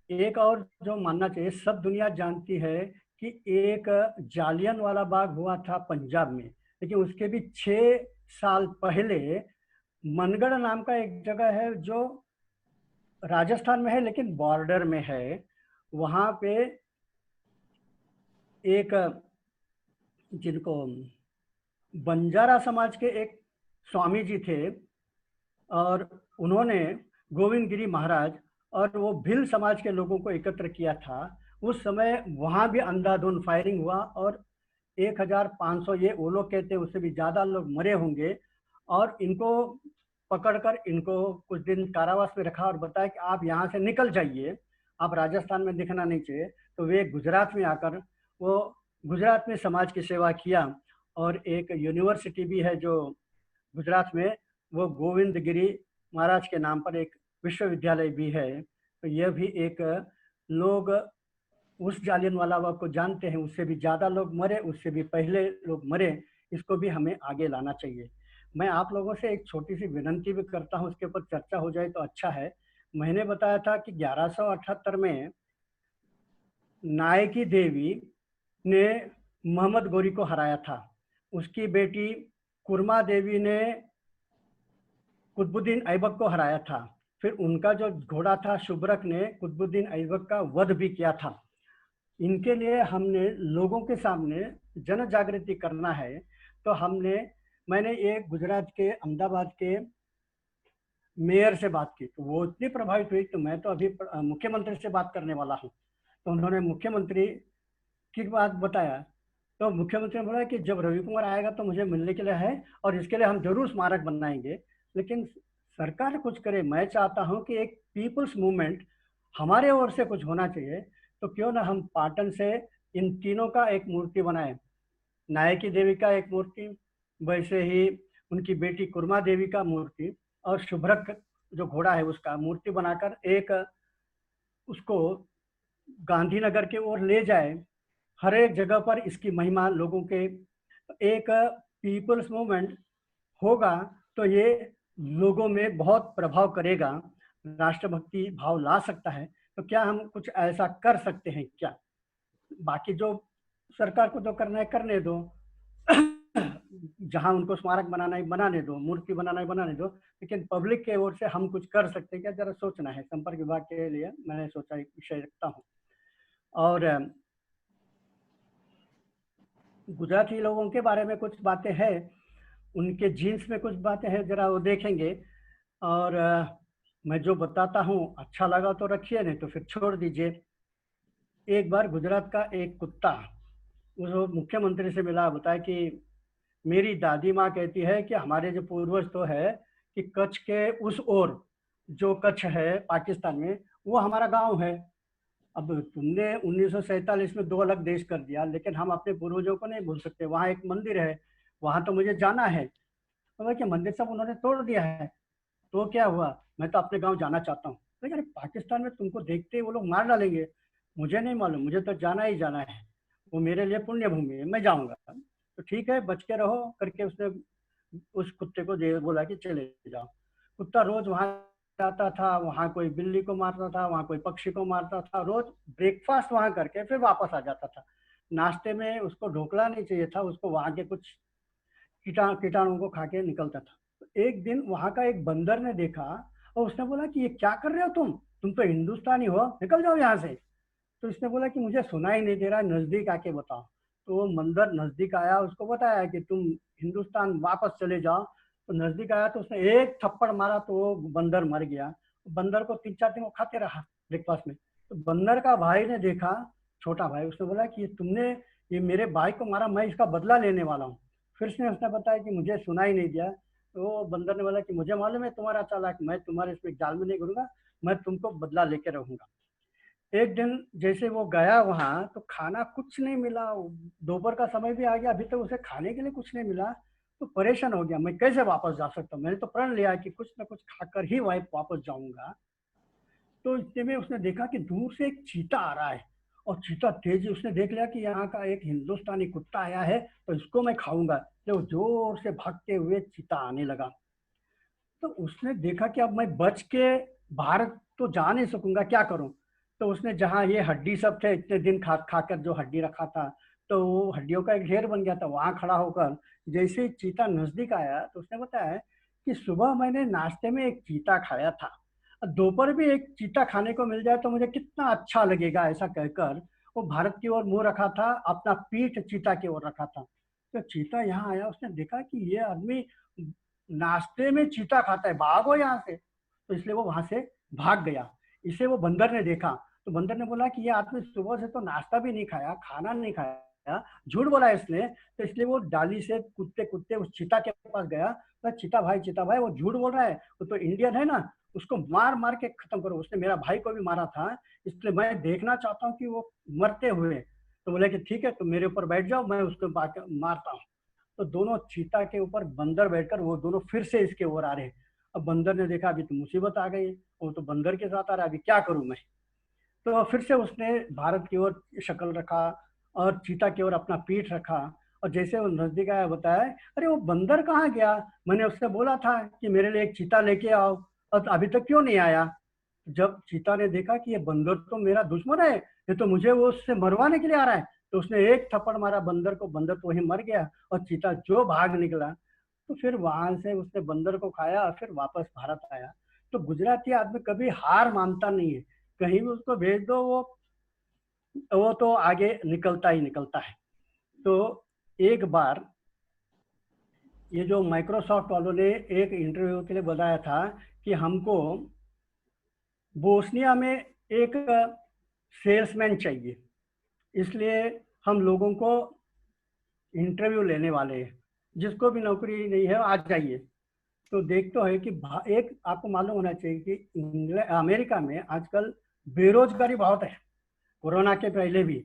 एक और जो मानना चाहिए, सब दुनिया जानती है कि एक जालियन वाला बाग हुआ था पंजाब में, लेकिन उसके भी 6 साल पहले मनगढ़ नाम का एक जगह है जो राजस्थान में है लेकिन बॉर्डर में है। वहाँ पे एक जिनको बंजारा समाज के एक स्वामी जी थे, और उन्होंने गोविंद गिरी महाराज और वो भिल समाज के लोगों को एकत्र किया था। उस समय वहाँ भी अंधाधुंध फायरिंग हुआ और 1500, ये वो लोग कहते हैं उससे भी ज़्यादा लोग मरे होंगे। और इनको पकड़कर इनको कुछ दिन कारावास में रखा और बताया कि आप यहाँ से निकल जाइए, आप राजस्थान में दिखना नहीं चाहिए। तो वे गुजरात में आकर वो गुजरात में समाज की सेवा किया, और एक यूनिवर्सिटी भी है जो गुजरात में, वो गोविंद गिरी महाराज के नाम पर एक विश्वविद्यालय भी है। तो यह भी एक, लोग उस जालियनवाला बाग को जानते हैं, उससे भी ज़्यादा लोग मरे, उससे भी पहले लोग मरे। इसको भी हमें आगे लाना चाहिए। मैं आप लोगों से एक छोटी सी विनंती भी करता हूँ, उसके ऊपर चर्चा हो जाए तो अच्छा है। मैंने बताया था कि 1178 में नायकी देवी ने मोहम्मद गोरी को हराया था। उसकी बेटी कुरमा देवी ने कुतुबुद्दीन ऐबक को हराया था। फिर उनका जो घोड़ा था शुभ्रक ने कुतुबुद्दीन ऐबक का वध भी किया था। इनके लिए हमने लोगों के सामने जन जागृति करना है। तो मैंने एक गुजरात के अहमदाबाद के मेयर से बात की, तो वो इतनी प्रभावित हुई। तो मैं तो अभी मुख्यमंत्री से बात करने वाला हूँ। तो उन्होंने मुख्यमंत्री की बात बताया, तो मुख्यमंत्री ने बोला कि जब रवि कुमार आएगा तो मुझे मिलने के लिए है, और इसके लिए हम जरूर स्मारक बनाएंगे। लेकिन सरकार कुछ करे। मैं चाहता हूं कि एक पीपल्स मूवमेंट हमारे ओर से कुछ होना चाहिए। तो क्यों ना हम पाटन से इन तीनों का एक मूर्ति बनाए, नायकी देवी का एक मूर्ति, वैसे ही उनकी बेटी कुरमा देवी का मूर्ति, और शुभ्रक जो घोड़ा है उसका मूर्ति बनाकर एक उसको गांधीनगर की ओर ले जाए। हर एक जगह पर इसकी महिमा लोगों के, एक पीपल्स मूवमेंट होगा तो ये लोगों में बहुत प्रभाव करेगा, राष्ट्रभक्ति भाव ला सकता है। तो क्या हम कुछ ऐसा कर सकते हैं क्या? बाकी जो सरकार को जो करना है करने दो, जहां उनको स्मारक बनाना है बनाने दो, मूर्ति बनाना है बनाने दो, लेकिन पब्लिक के ओर से हम कुछ कर सकते हैं क्या, जरा सोचना है। संपर्क विभाग के लिए मैंने सोचा एक विषय रखता हूँ। और गुजराती लोगों के बारे में कुछ बातें हैं, उनके जीन्स में कुछ बातें हैं, जरा वो देखेंगे। और मैं जो बताता हूँ अच्छा लगा तो रखिए, नहीं तो फिर छोड़ दीजिए। एक बार गुजरात का एक कुत्ता उस मुख्यमंत्री से मिला, बताया कि मेरी दादी माँ कहती है कि हमारे जो पूर्वज तो है कि कच्छ के उस ओर, जो कच्छ है पाकिस्तान में, वो हमारा गांव है। अब तुमने 1947 में 2 अलग देश कर दिया, लेकिन हम अपने पूर्वजों को नहीं भूल सकते। वहाँ एक मंदिर है, वहाँ तो मुझे जाना है। तो क्या मंदिर सब उन्होंने तोड़ दिया है, तो क्या हुआ, मैं तो अपने गांव जाना चाहता हूँ। लेकिन पाकिस्तान में तुमको देखते ही वो लोग मार डालेंगे। मुझे नहीं मालूम, मुझे तो जाना ही जाना है, वो मेरे लिए पुण्य भूमि है, मैं जाऊँगा। तो ठीक है, बच के रहो करके उसने उस कुत्ते को बोला कि चले जाओ। कुत्ता रोज वहाँ जाता था, वहाँ कोई बिल्ली को मारता था, वहाँ कोई पक्षी को मारता था, रोज ब्रेकफास्ट वहाँ करके फिर वापस आ जाता था। नाश्ते में उसको ढोकला नहीं चाहिए था, उसको वहाँ के कुछ कीटाणुओं को खा के निकलता था। तो एक दिन वहाँ का एक बंदर ने देखा और उसने बोला कि ये क्या कर रहे हो तुम तो हिंदुस्तानी हो, निकल जाओ यहाँ से। तो इसने बोला कि मुझे सुनाई नहीं दे रहा, नजदीक आके बताओ। तो वो बंदर नजदीक आया, उसको बताया कि तुम हिंदुस्तान वापस चले जाओ। तो नजदीक आया तो उसने एक थप्पड़ मारा तो वो बंदर मर गया। बंदर को 3-4 दिन वो खाते रहा ब्रेकफास्ट में। तो बंदर का भाई ने देखा, छोटा भाई, उसने बोला कि तुमने ये मेरे भाई को मारा, मैं इसका बदला लेने वाला हूँ। फिर उसने बताया कि मुझे सुनाई नहीं दिया, तो बंदर ने बोला कि मुझे मालूम है तुम्हारा चालाक, मैं तुम्हारे इसमें जाल में नहीं घुसूंगा, मैं तुमको बदला लेके रहूंगा। एक दिन जैसे वो गया वहां तो खाना कुछ नहीं मिला, दोपहर का समय भी आ गया, अभी तक उसे खाने के लिए कुछ नहीं मिला। तो परेशान हो गया, मैं कैसे वापस जा सकता हूँ, मैंने तो प्रण लिया कि कुछ ना कुछ खाकर ही वापस जाऊंगा। तो इतने में उसने देखा कि दूर से एक चीता आ रहा है, और चीता तेजी, उसने देख लिया कि यहाँ का एक हिंदुस्तानी कुत्ता आया है तो इसको मैं खाऊंगा। तो जोर से भागते हुए चीता आने लगा। तो उसने देखा कि अब मैं बच के बाहर तो जा नहीं सकूंगा, क्या करूं। तो उसने जहाँ ये हड्डी सब थे, इतने दिन खा खाकर जो हड्डी रखा था, तो वो हड्डियों का एक ढेर बन गया था, वहां खड़ा होकर जैसे ही चीता नजदीक आया तो उसने बताया कि सुबह मैंने नाश्ते में एक चीता खाया था, दोपहर भी एक चीता खाने को मिल जाए तो मुझे कितना अच्छा लगेगा। ऐसा कहकर वो भारत की ओर मुंह रखा था, अपना पीठ चीता की ओर रखा था। तो चीता यहाँ आया, उसने देखा कि ये आदमी नाश्ते में चीता खाता है, भागो यहाँ से। तो इसलिए वो वहां से भाग गया। इसे वो बंदर ने देखा, तो बंदर ने बोला कि ये आदमी सुबह से तो नाश्ता भी नहीं खाया, खाना नहीं खाया, झूठ बोला इसने। तो इसलिए वो डाली से कूदते कूदते उस चीता के पास गया। तो चीता भाई वो झूठ बोल रहा है, वो तो इंडियन है ना, उसको मार मार के खत्म करो, उसने मेरा भाई को भी मारा था, इसलिए मैं देखना चाहता हूँ कि वो मरते हुए। तो बोले कि ठीक है, तो मेरे ऊपर बैठ जाओ, मैं उसको मारता हूँ। तो दोनों चीता के ऊपर बंदर बैठकर वो दोनों फिर से इसके ओर आ रहे हैं। अब बंदर ने देखा अभी तो मुसीबत आ गई, वो तो बंदर के साथ आ रहा है, अभी क्या करूं मैं। तो फिर से उसने भारत की ओर शक्ल रखा और चीता की ओर अपना पीठ रखा। और जैसे वो नजदीक आया बताया, अरे वो बंदर कहाँ गया, मैंने उससे बोला था कि मेरे लिए एक चीता लेके आओ, और अभी तक क्यों नहीं आया। जब चीता ने देखा कि ये बंदर तो मेरा दुश्मन है, ये तो मुझे वो उससे मरवाने के लिए आ रहा है, तो उसने एक थप्पड़ मारा बंदर को, बंदर तो वहीं मर गया और चीता जो भाग निकला। तो फिर वहां से उसने बंदर को खाया और फिर वापस भारत आया। तो गुजराती आदमी कभी हार मानता नहीं है, कहीं भी उसको भेज दो वो तो आगे निकलता ही निकलता है। तो एक बार ये जो माइक्रोसॉफ्ट वालों ने एक इंटरव्यू के लिए बताया था कि हमको बोस्निया में एक सेल्समैन चाहिए, इसलिए हम लोगों को इंटरव्यू लेने वाले हैं, जिसको भी नौकरी नहीं है आ जाइए। तो देख तो है कि एक आपको मालूम होना चाहिए कि अमेरिका में आजकल बेरोजगारी बहुत है, कोरोना के पहले भी।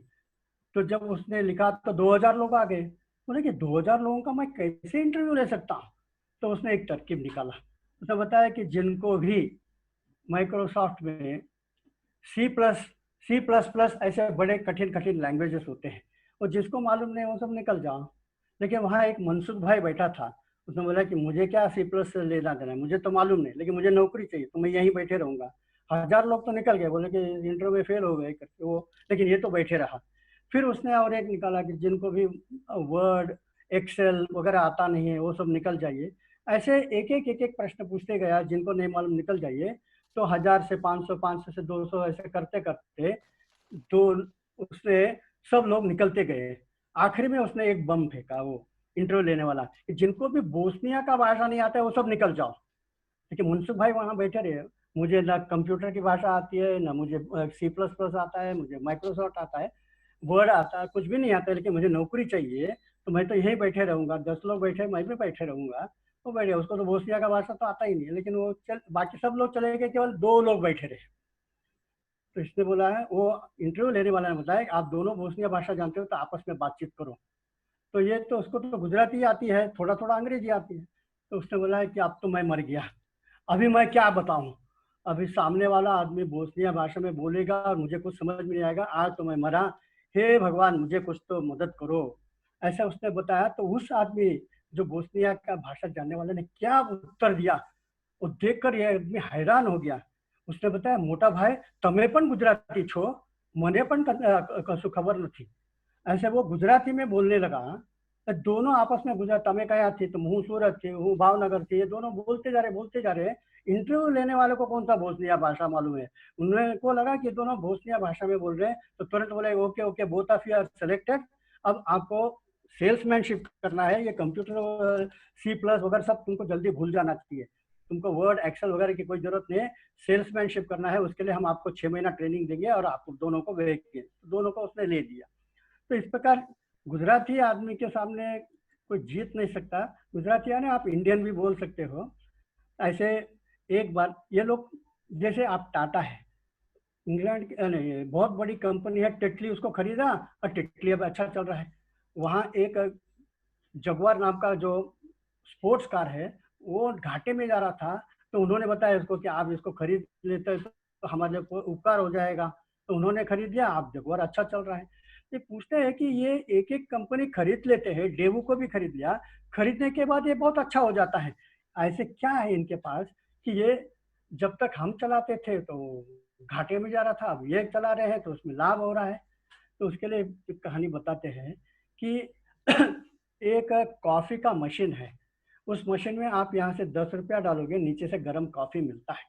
तो जब उसने लिखा तो 2000 लोग आ गए, बोले कि 2000 लोगों का मैं कैसे इंटरव्यू ले सकता हूँ। तो उसने एक तरकीब निकाला, उसने बताया कि जिनको भी माइक्रोसॉफ्ट में सी प्लस प्लस ऐसे बड़े कठिन कठिन लैंग्वेजेस होते हैं, और जिसको मालूम नहीं वो सब निकल जाओ। लेकिन वहाँ एक मनसुख भाई बैठा था, उसने बोला कि मुझे क्या C+ से लेना देना है, मुझे तो मालूम नहीं, लेकिन मुझे नौकरी चाहिए, तो मैं यहीं बैठे रहूंगा। 1000 लोग तो निकल गए, बोले कि इंटरव्यू में फेल हो गए करके वो, लेकिन ये तो बैठे रहा। फिर उसने और एक निकाला कि जिनको भी वर्ड एक्सेल वगैरह आता नहीं है वो सब निकल जाइए। ऐसे एक एक प्रश्न पूछते गया, जिनको नहीं मालूम निकल जाइए। तो 1000 से 500, 500 से 200 ऐसे करते करते तो उसने सब लोग निकलते गए। आखिर में उसने एक बम फेंका, वो इंटरव्यू लेने वाला, कि जिनको भी बोस्निया का भाषा नहीं आता है वो सब निकल जाओ। लेकिन मुंसुफ भाई वहां बैठे रहे, मुझे ना कंप्यूटर की भाषा आती है, ना मुझे C++ आता है, मुझे माइक्रोसॉफ्ट आता है, वर्ड आता है, कुछ भी नहीं आता है, लेकिन मुझे नौकरी चाहिए, तो मैं तो यहीं बैठे रहूंगा, 10 लोग बैठे मैं भी बैठे रहूंगा। वो बैठे, उसको तो बोस्निया का भाषा तो आता ही नहीं है, लेकिन वो बाकी सब लोग चले गए, केवल 2 लोग बैठे रहे। तो इसने बोला है, वो इंटरव्यू लेने वाला ने बताया कि आप दोनों बोस्निया भाषा जानते हो तो आपस में बातचीत करो। तो ये तो उसको तो गुजराती आती है, थोड़ा थोड़ा अंग्रेजी आती है। तो उसने बोला है कि अब तो मैं मर गया, अभी मैं क्या बताऊं, अभी सामने वाला आदमी बोस्निया भाषा में बोलेगा और मुझे कुछ समझ में नहीं आएगा, आज तो मैं मरा, हे भगवान मुझे कुछ तो मदद करो। ऐसा उसने बताया। तो उस आदमी जो बोस्निया का भाषा जानने वाले ने क्या उत्तर दिया, वो देखकर यह आदमी हैरान हो गया। उसने बताया, મોટા ભાઈ તમે પણ ગુજરાતી છો, મને પણ કશું ખબર નથી। ऐसे वो गुजराती में बोलने लगा। दोनों आपस में गुजरात, तमें कहाँ थी, तुम हूँ सूरत थी, हूँ भावनगर थी, ये दोनों बोलते जा रहे। इंटरव्यू लेने वाले को कौन सा बोस्निया भाषा मालूम है, उनको लगा कि दोनों बोस्निया भाषा में बोल रहे हैं। तो तुरंत बोले okay okay both of you are selected, अब आपको सेल्समैनशिप करना है, ये कंप्यूटर C+ वगैरह सब तुमको जल्दी भूल जाना चाहिए, तुमको वर्ड एक्सेल वगैरह की कोई जरूरत नहीं है, सेल्समैनशिप करना है, उसके लिए हम आपको 6 महीना ट्रेनिंग देंगे और आपको दोनों को भेजेंगे। दोनों को उसने ले दिया। तो इस प्रकार गुजराती आदमी के सामने कोई जीत नहीं सकता। गुजराती यानी आप इंडियन भी बोल सकते हो। ऐसे एक बार ये लोग, जैसे आप टाटा है, इंग्लैंड की नहीं, बहुत बड़ी कंपनी है, टेटली उसको खरीदा और टेटली अब अच्छा चल रहा है। वहाँ एक जगुआर नाम का जो स्पोर्ट्स कार है वो घाटे में जा रहा था, तो उन्होंने बताया इसको कि आप इसको खरीद लेते तो हमारे लिए कोई उपकार हो जाएगा, तो उन्होंने खरीद लिया, आप जगुआर अच्छा चल रहा है। ये पूछते हैं कि ये एक एक कंपनी खरीद लेते हैं, डेवू को भी खरीद लिया, खरीदने के बाद ये बहुत अच्छा हो जाता है, ऐसे क्या है इनके पास कि ये जब तक हम चलाते थे तो घाटे में जा रहा था, अब ये चला रहे हैं तो उसमें लाभ हो रहा है। तो उसके लिए एक कहानी बताते हैं कि एक कॉफी का मशीन है, उस मशीन में आप यहाँ से 10 रुपया डालोगे, नीचे से गर्म कॉफी मिलता है।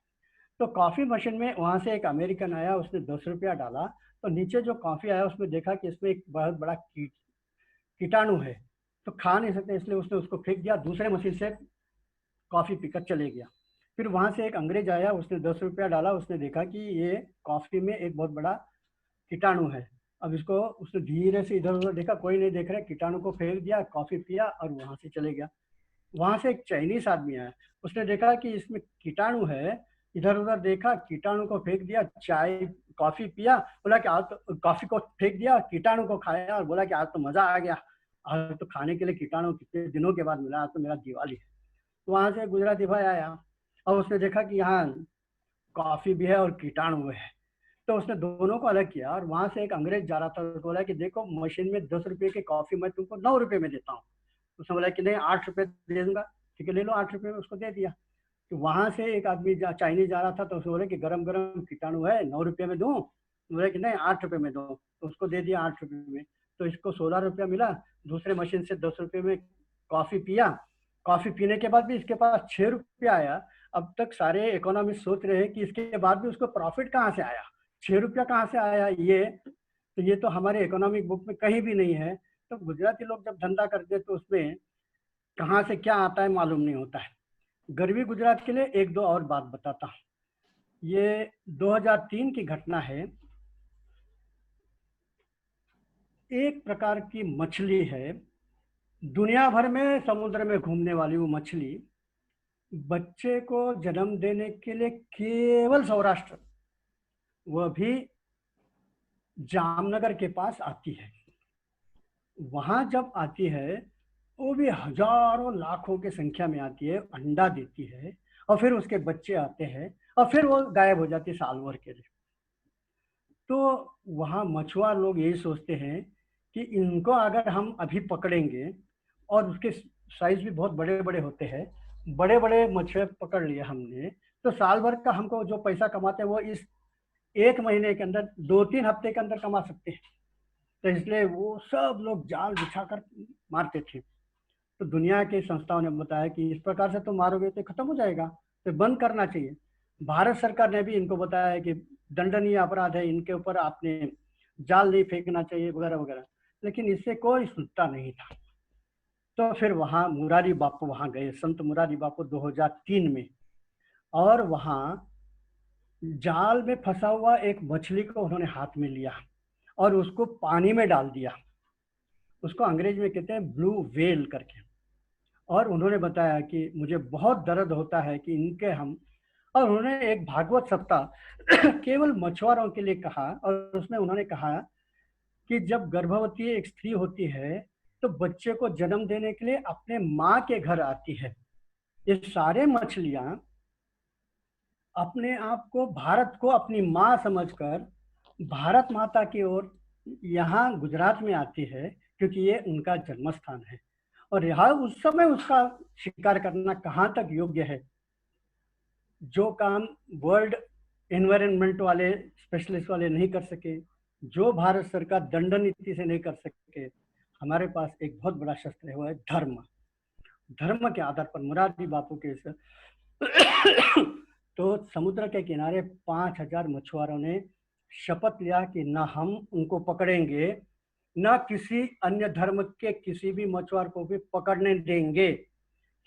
तो कॉफी मशीन में वहाँ से एक अमेरिकन आया, उसने 10 रुपया डाला, तो नीचे जो कॉफी आया उसमें देखा कि इसमें एक बहुत बड़ा कीटाणु है, तो खा नहीं सकते, इसलिए उसने उसको फेंक दिया, दूसरे मशीन से कॉफी पीकर चले गया। फिर वहाँ से एक अंग्रेज आया, उसने 10 रुपया डाला, उसने देखा कि ये कॉफी में एक बहुत बड़ा कीटाणु है। अब इसको उसने धीरे से इधर उधर देखा, कोई नहीं देख रहा, कीटाणु को फेंक दिया, कॉफी पिया और वहां से चले गया। वहां से एक चाइनीस आदमी आया, उसने देखा कि इसमें कीटाणु है, इधर उधर देखा, कीटाणु को फेंक दिया, चाय कॉफी पिया, बोला कि आज तो कॉफी को फेंक दिया, कीटाणु को खाया और बोला कि आज तो मजा आ गया, आज तो खाने के लिए कीटाणु कितने दिनों के बाद मिला, आज तो मेरा दिवाली है। तो वहां से गुजराती भाई आया और उसने देखा कि यहाँ कॉफी भी है और कीटाणु भी है, तो उसने दोनों को अलग किया और वहां से एक अंग्रेज जा रहा था, तो बोला कि देखो मशीन में 10 रुपये की कॉफी मैं तुमको 9 रुपये में देता हूँ। उसने बोला कि नहीं 8 रुपये दे दूंगा, ठीक है ले लो, 8 रुपये में उसको दे दिया। तो वहां से एक आदमी चाइनीज जा रहा था, तो उसने बोला कि गरम गरम कीटाणु है, 9 रुपये में दूं, बोले कि नहीं 8 रुपये में दो, तो उसको दे दिया 8 रुपये में, तो इसको 16 रुपया मिला। दूसरे मशीन से 10 रुपये में कॉफी पिया, कॉफी पीने के बाद भी इसके पास 6 रुपया आया। अब तक सारे इकोनॉमिस्ट सोच रहे हैं कि इसके बाद भी उसको प्रॉफिट कहाँ से आया, 6 रुपया कहाँ से आया, ये तो हमारे इकोनॉमिक बुक में कहीं भी नहीं है। तो गुजराती लोग जब धंधा करते हैं तो उसमें कहाँ से क्या आता है मालूम नहीं होता है। गरवी गुजरात के लिए एक दो और बात बताता हूँ। ये 2003 की घटना है। एक प्रकार की मछली है, दुनिया भर में समुद्र में घूमने वाली वो मछली, बच्चे को जन्म देने के लिए केवल सौराष्ट्र, वह भी जामनगर के पास आती है। वहां जब आती है वो भी हजारों लाखों की संख्या में आती है, अंडा देती है और फिर उसके बच्चे आते हैं और फिर वो गायब हो जाती है साल भर के लिए। तो वहाँ मछुआर लोग यही सोचते हैं कि इनको अगर हम अभी पकड़ेंगे, और उसके साइज भी बहुत बड़े बड़े होते हैं, बड़े बड़े मछुए पकड़ लिए हमने, तो साल भर का हमको जो पैसा कमाते हैं वो इस 1 महीने के अंदर 2-3 हफ्ते के अंदर कमा सकते हैं। तो इसलिए वो सब लोग जाल बिछाकर मारते थे। तो दुनिया के संस्थाओं ने बताया कि इस प्रकार से तो मारोगे तो खत्म हो जाएगा, तो बंद करना चाहिए। भारत सरकार ने भी इनको बताया है कि दंडनीय अपराध है, इनके ऊपर आपने जाल नहीं फेंकना चाहिए वगैरह वगैरह, लेकिन इससे कोई सुनता नहीं था। तो फिर वहाँ मुरारी बापू वहाँ गए, संत मुरारी बापू 2003 में, और वहाँ जाल में फंसा हुआ एक मछली को उन्होंने हाथ में लिया और उसको पानी में डाल दिया। उसको अंग्रेज में कहते हैं ब्लू वेल करके। और उन्होंने बताया कि मुझे बहुत दर्द होता है कि इनके हम, और उन्होंने एक भागवत सप्ताह केवल मछुआरों के लिए कहा, और उसमें उन्होंने कहा कि जब गर्भवती एक स्त्री होती है तो बच्चे को जन्म देने के लिए अपने माँ के घर आती है। ये सारे मछलियां अपने आप को, भारत को अपनी माँ समझकर भारत माता की ओर यहाँ गुजरात में आती है, क्योंकि ये उनका जन्म स्थान है। और यहाँ उस समय उसका शिकार करना कहाँ तक योग्य है, जो काम वर्ल्ड एनवायरनमेंट वाले स्पेशलिस्ट वाले नहीं कर सके, जो भारत सरकार दंड नीति से नहीं कर सके, हमारे पास एक बहुत बड़ा शस्त्र है, वो है धर्म। धर्म के आधार पर मुरारी बापू के तो समुद्र के किनारे 5000 मछुआरों ने शपथ लिया कि ना हम उनको पकड़ेंगे, ना किसी अन्य धर्म के किसी भी मछुआर को भी पकड़ने देंगे।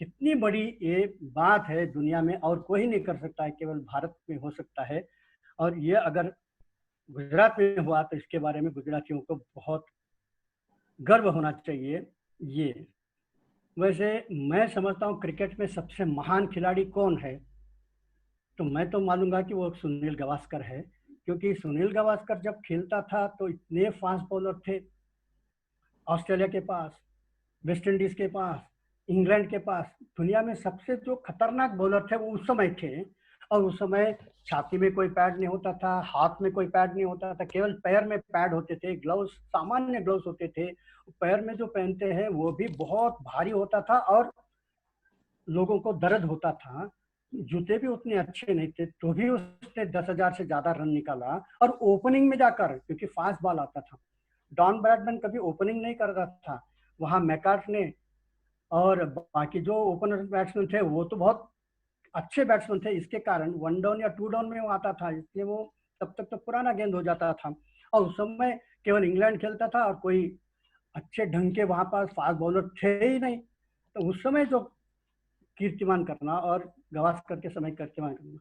कितनी बड़ी ये बात है, दुनिया में और कोई नहीं कर सकता है, केवल भारत में हो सकता है। और ये अगर गुजरात में हुआ तो इसके बारे में गुजरातियों को बहुत गर्व होना चाहिए। ये वैसे मैं समझता हूँ क्रिकेट में सबसे महान खिलाड़ी कौन है, तो मैं तो मानूंगा कि वो सुनील गावस्कर है, क्योंकि सुनील गावस्कर जब खेलता था तो इतने फास्ट बॉलर थे ऑस्ट्रेलिया के पास, वेस्ट इंडीज के पास, इंग्लैंड के पास। दुनिया में सबसे जो खतरनाक बॉलर थे वो उस समय थे। और उस समय छाती में कोई पैड नहीं होता था, हाथ में कोई पैड नहीं होता था, केवल पैर में पैड होते थे, ग्लव्स, सामान्य ग्लव्स होते थे। पैर में जो पहनते हैं वो भी बहुत भारी होता था और लोगों को दर्द होता था। जूते भी उतने अच्छे नहीं थे, तो भी उसने 10,000 से ज्यादा रन निकाला। और ओपनिंग में जाकर, क्योंकि फास्ट बॉल आता था, डॉन ब्रैडमैन कभी ओपनिंग नहीं कर रहा था, वहां मैकार्थ ने और बाकी जो ओपनर बैट्समैन थे वो तो बहुत अच्छे बैट्समैन थे, इसके कारण 1 डाउन या 2 डाउन में वो आता था, इसलिए वो तब तक तो पुराना गेंद हो जाता था। और उस समय केवल इंग्लैंड खेलता था और कोई अच्छे ढंग के वहां पास फास्ट बॉलर थे ही नहीं। तो उस समय जो कीर्तिमान करना और गावस्कर के समय कीर्तिमान करना।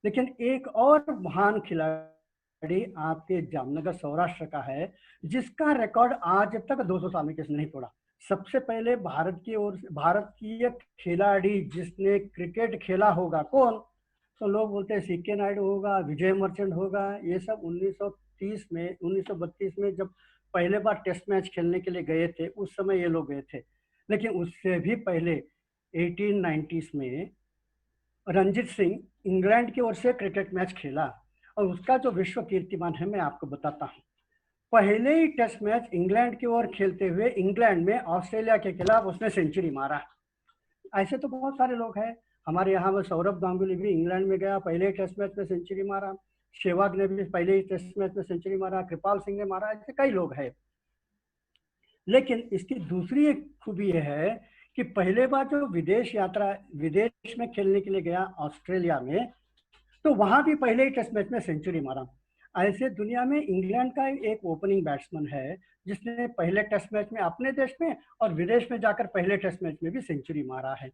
लेकिन एक और महान खिलाड़ी आपके जामनगर सौराष्ट्र का है, जिसका रिकॉर्ड आज तक 200 साल में किसी ने नहीं तोड़ा। सबसे पहले भारत की ओर से, भारत की एक खिलाड़ी जिसने क्रिकेट खेला होगा कौन, तो लोग बोलते हैं सीके नायडू होगा, विजय मर्चेंट होगा। ये सब 1930 में, 1932 में जब पहले बार टेस्ट मैच खेलने के लिए गए थे, उस समय ये लोग गए थे। लेकिन उससे भी पहले 1890s में रंजीत सिंह इंग्लैंड की ओर से क्रिकेट मैच खेला, और उसका जो विश्व कीर्तिमान है मैं आपको बताता हूँ। पहले ही टेस्ट मैच इंग्लैंड की ओर खेलते हुए इंग्लैंड में ऑस्ट्रेलिया के खिलाफ उसने सेंचुरी मारा। ऐसे तो बहुत सारे लोग हैं, हमारे यहाँ में सौरभ गांगुली भी इंग्लैंड में गया, पहले ही टेस्ट मैच में सेंचुरी मारा। सहवाग ने भी पहले ही टेस्ट मैच में सेंचुरी मारा, कृपाल सिंह ने मारा, ऐसे कई लोग हैं। लेकिन इसकी दूसरी एक खूबी यह है कि पहले बार जो विदेश में खेलने के लिए गया ऑस्ट्रेलिया में, तो वहां भी पहले ही टेस्ट मैच में सेंचुरी मारा। ऐसे दुनिया में इंग्लैंड का एक ओपनिंग बैट्समैन है जिसने पहले टेस्ट मैच में अपने देश में और विदेश में जाकर पहले टेस्ट मैच में भी सेंचुरी मारा है।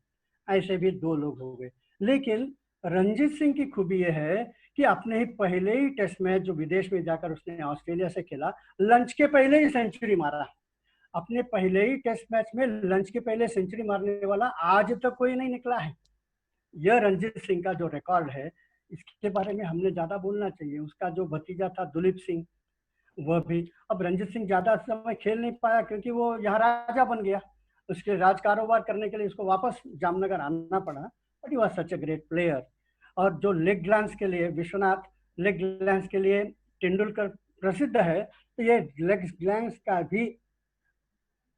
ऐसे भी 2 लोग हो गए। लेकिन रंजीत सिंह की खूबी यह है कि अपने ही पहले ही टेस्ट मैच जो विदेश में जाकर उसने ऑस्ट्रेलिया से खेला, लंच के पहले ही सेंचुरी मारा। अपने पहले ही टेस्ट मैच में लंच के पहले सेंचुरी मारने वाला आज तक कोई नहीं निकला है। यह रंजीत सिंह का जो रिकॉर्ड है, इसके बारे में हमने ज्यादा बोलना चाहिए। उसका जो भतीजा था दुलीप सिंह, वह भी, अब रंजीत सिंह ज्यादा समय खेल नहीं पाया क्योंकि वो यहाँ राजा बन गया। उसके राज कारोबार करने के लिए उसको वापस जामनगर आना पड़ा, but he was such a great player. और जो लेग ग्लैंस के लिए, विश्वनाथ लेग ग्लैंस के लिए तेंदुलकर प्रसिद्ध है, तो ये लेग ग्लैंस का भी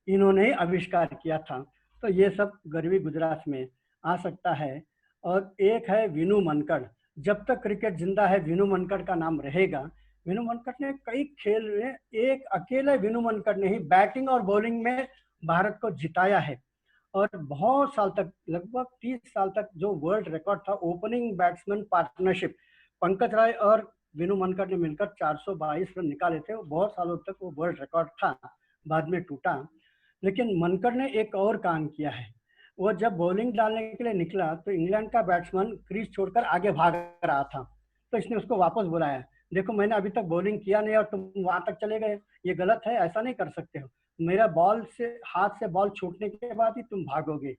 इन्होंने ही आविष्कार किया था। तो ये सब गरवी गुजरात में आ सकता है। और एक है विनू मनकड़, जब तक क्रिकेट जिंदा है विनू मनकड़ का नाम रहेगा। विनू मनकड़ ने कई खेल में, एक अकेले विनू मनकड़ ने ही बैटिंग और बॉलिंग में भारत को जिताया है। और बहुत साल तक, लगभग 30 साल तक जो वर्ल्ड रिकॉर्ड था opening batsman partnership, Pankaj Rai और विनू मनकड़ ने मिलकर 422 रन निकाले थे। बहुत सालों तक वो वर्ल्ड रिकॉर्ड था, बाद में टूटा। लेकिन मनकड़ ने एक और काम किया है, वो जब बॉलिंग डालने के लिए निकला तो इंग्लैंड का बैट्समैन क्रीज छोड़कर आगे भाग रहा था, तो इसने उसको वापस बुलाया, देखो मैंने अभी तक बॉलिंग किया नहीं और तुम वहां तक चले गए, ये गलत है, ऐसा नहीं कर सकते हो, मेरा बॉल से, हाथ से बॉल छूटने के बाद ही तुम भागोगे।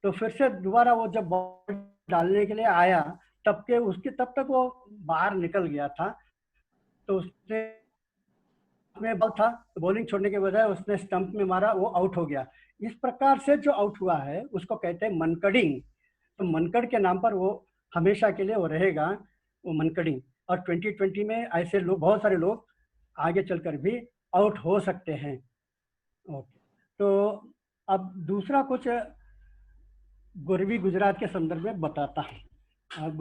तो फिर से दोबारा वो जब बॉल डालने के लिए आया, तब तक वो बाहर निकल गया था। तो उसने में बॉल था, तो बॉलिंग छोड़ने के बजाय उसने स्टंप में मारा, वो आउट हो गया। इस प्रकार से जो आउट हुआ है उसको कहते हैं मनकडिंग। तो मनकड़ के नाम पर वो हमेशा के लिए वो रहेगा, वो मनकडिंग। और 2020 में ऐसे लोग, बहुत सारे लोग आगे चलकर भी आउट हो सकते हैं। ओके, तो अब दूसरा कुछ गरवी गुजरात के संदर्भ में बताता हूँ। अब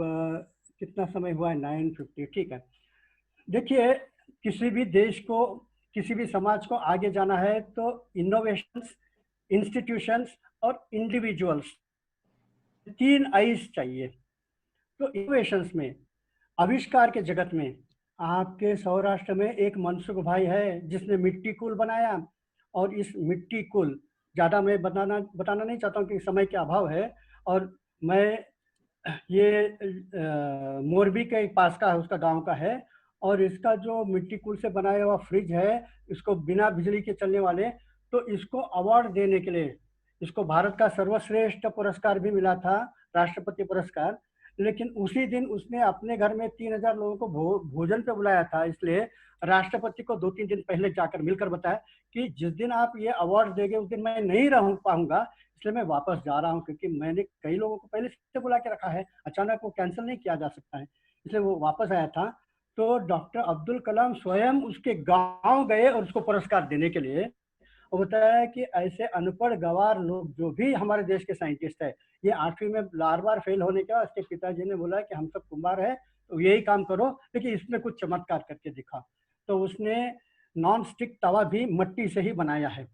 कितना समय हुआ है, 9:50, ठीक है। देखिए, किसी भी देश को, किसी भी समाज को आगे जाना है तो इनोवेशंस, इंस्टीट्यूशंस और इंडिविजुअल्स, 3 आइज चाहिए। तो इनोवेशंस में, आविष्कार के जगत में, आपके सौराष्ट्र में एक मनसुख भाई है जिसने मिट्टी कूल बनाया। और इस मिट्टी कूल, ज़्यादा मैं बताना नहीं चाहता हूँ कि समय के अभाव है। और मैं ये मोरबी के पास का है, उसका गांव का है। और इसका जो मिट्टी कूल से बनाया हुआ फ्रिज है, इसको बिना बिजली के चलने वाले, तो इसको अवार्ड देने के लिए इसको भारत का सर्वश्रेष्ठ पुरस्कार भी मिला था, राष्ट्रपति पुरस्कार। लेकिन उसी दिन उसने अपने घर में 3000 लोगों को भोजन पे बुलाया था, इसलिए राष्ट्रपति को 2-3 दिन पहले जाकर मिलकर बताया कि जिस दिन आप ये अवार्ड देंगे उस दिन मैं नहीं रह पाऊंगा, इसलिए मैं वापस जा रहा हूँ, क्योंकि मैंने कई लोगों को पहले से बुला के रखा है, अचानक वो कैंसिल नहीं किया जा सकता है, इसलिए वो वापस आया था। तो डॉक्टर अब्दुल कलाम स्वयं उसके गांव गए और उसको पुरस्कार देने के लिए। और बताया कि ऐसे अनपढ़ गवार लोग जो भी हमारे देश के साइंटिस्ट है, ये 8वीं में बार बार फेल होने के बाद उसके पिताजी ने बोला कि हम सब कुम्हार है तो यही काम करो, लेकिन इसमें कुछ चमत्कार करके दिखा। तो उसने नॉन स्टिक तवा भी मिट्टी से ही बनाया है।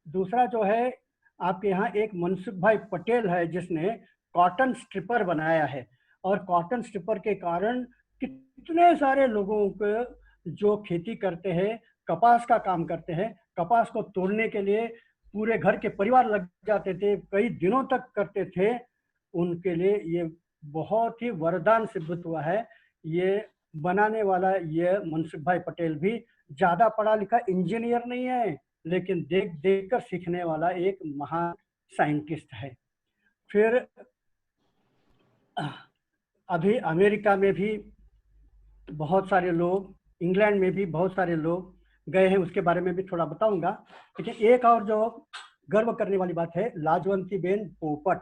दूसरा जो है, आपके यहाँ एक मनसुख भाई पटेल है जिसने कॉटन स्ट्रिपर बनाया है, और कॉटन स्ट्रिपर के कारण कितने सारे लोगों को जो खेती करते हैं, कपास का काम करते हैं, कपास को तोड़ने के लिए पूरे घर के परिवार लग जाते थे, कई दिनों तक करते थे, उनके लिए ये बहुत ही वरदान सिद्ध हुआ है। ये बनाने वाला ये मनसुख भाई पटेल भी ज्यादा पढ़ा लिखा इंजीनियर नहीं है, लेकिन देख देख कर सीखने वाला एक महान साइंटिस्ट है। फिर अभी अमेरिका में भी बहुत सारे लोग, इंग्लैंड में भी बहुत सारे लोग गए हैं, उसके बारे में भी थोड़ा बताऊंगा। लेकिन एक और जो गर्व करने वाली बात है, लाजवंती बेन पोपट,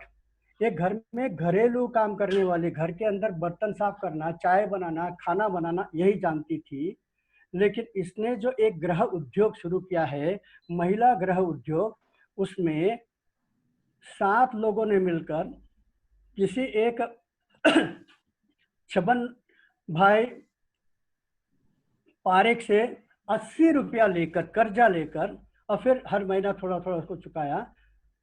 एक घर में घरेलू काम करने वाले, घर के अंदर बर्तन साफ करना, चाय बनाना, खाना बनाना यही जानती थी, लेकिन इसने जो एक गृह उद्योग शुरू किया है, महिला गृह उद्योग, उसमें 7 लोगों ने मिलकर किसी एक छबन भाई पारेख से 80 रुपया लेकर, कर्जा लेकर, और फिर हर महीना थोड़ा थोड़ा उसको चुकाया।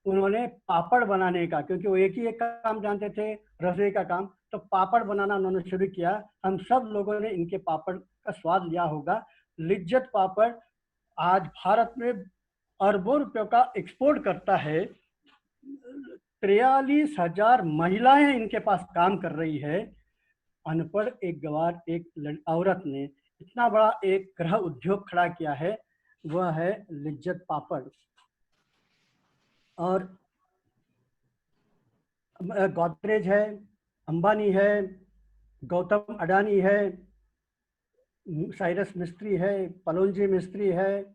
उन्होंने पापड़ बनाने का, क्योंकि वो एक ही एक काम जानते थे, रसोई का काम, तो पापड़ बनाना उन्होंने शुरू किया। हम सब लोगों ने इनके पापड़ का स्वाद लिया होगा। लिज्जत पापड़ आज भारत में अरबों रुपयों का एक्सपोर्ट करता है। 43,000 महिलाएं इनके पास काम कर रही है। अनपढ़ एक गवार एक औरत ने इतना बड़ा एक गृह उद्योग खड़ा किया है, वह है लिज्जत पापड़। और गोदरेज है, अंबानी है, गौतम अडानी है, साइरस मिस्त्री है, पलोंजी मिस्त्री है,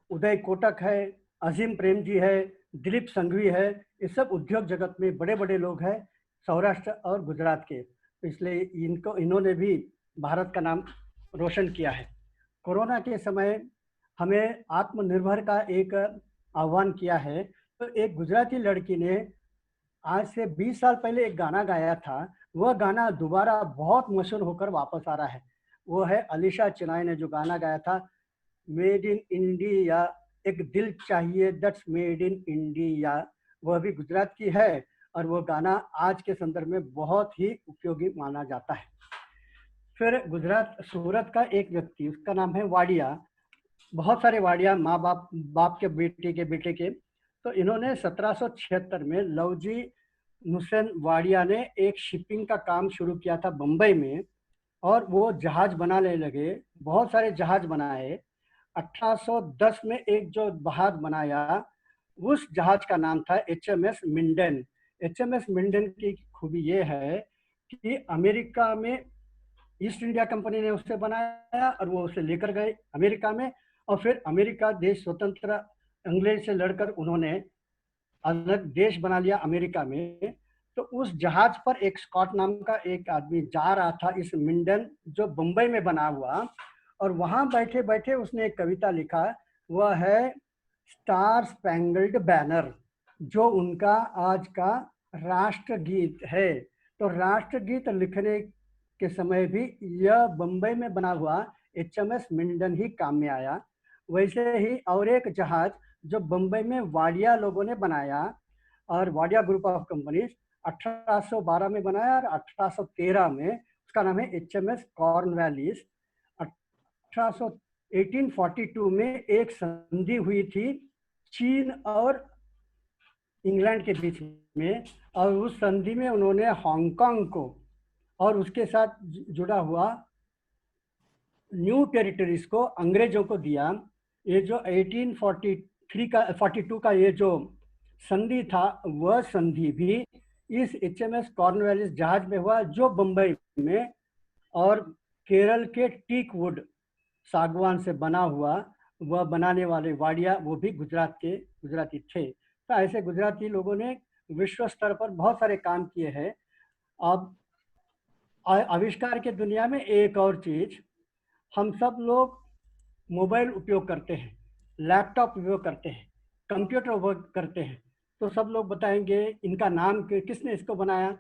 उदय कोटक है, अजीम प्रेम जी है, दिलीप संघवी है, ये सब उद्योग जगत में बड़े बड़े लोग हैं, सौराष्ट्र और गुजरात के। इसलिए इन्होंने भी भारत का नाम रोशन किया है। कोरोना के समय हमें आत्मनिर्भर का एक आह्वान किया है, तो एक गुजराती लड़की ने आज से 20 साल पहले एक गाना गाया था, वह गाना दोबारा बहुत मशहूर होकर वापस आ रहा है। वो है अलीशा चिनाई ने जो गाना गाया था, मेड इन इंडिया, एक दिल चाहिए दैट्स मेड इन इंडिया, वह भी गुजरात की है, और वो गाना आज के संदर्भ में बहुत ही उपयोगी माना जाता है। फिर गुजरात सूरत का एक व्यक्ति, उसका नाम है वाडिया, बहुत सारे वाडिया, माँ बाप के बेटे के, तो इन्होंने 1776 में लवजी हुसैन वाडिया ने एक शिपिंग का काम शुरू किया था बम्बई में, और वो जहाज बनाने लगे, बहुत सारे जहाज बनाए। 1810 में एक जो जहाज बनाया, उस जहाज का नाम था HMS मिंडन। HMS मिंडन की खूबी ये है कि अमेरिका में ईस्ट इंडिया कंपनी ने उसे बनाया और वो उसे लेकर गए अमेरिका में, और फिर अमेरिका देश स्वतंत्र अंग्रेज से लड़कर उन्होंने अलग देश बना लिया अमेरिका में। तो उस जहाज पर एक स्कॉट नाम का एक आदमी जा रहा था, इस मिंडन जो बम्बई में बना हुआ, और वहां बैठे बैठे उसने एक कविता लिखा, वह है स्टार स्पैंगल्ड बैनर, जो उनका आज का राष्ट्रगीत है। तो राष्ट्रगीत लिखने के समय भी यह बम्बई में बना हुआ HMS मिंडन ही काम में आया। वैसे ही और एक जहाज जो बम्बई में वाडिया लोगों ने बनाया, और वाडिया ग्रुप ऑफ कंपनीज 1812 में बनाया, और 1813 में उसका नाम है HMS कॉर्नवालिस। 1842 में एक संधि हुई थी चीन और इंग्लैंड के बीच में, और उस संधि में उन्होंने हांगकांग को और उसके साथ जुड़ा हुआ न्यू टेरिटरीज को अंग्रेजों को दिया। ये जो 1842 का ये जो संधि था, वह संधि भी इस HMS कॉर्नवालिस जहाज में हुआ, जो बंबई में और केरल के टीक वुड सागवान से बना हुआ, वह बनाने वाले वाडिया वो भी गुजराती थे। तो ऐसे गुजराती लोगों ने विश्व स्तर पर बहुत सारे काम किए हैं। अब आविष्कार के दुनिया में एक और चीज, हम सब लोग मोबाइल उपयोग करते हैं, लैपटॉप उपयोग करते हैं, कंप्यूटर उपयोग करते हैं। तो सब लोग बताएंगे इनका नाम किसने इसको बनाया,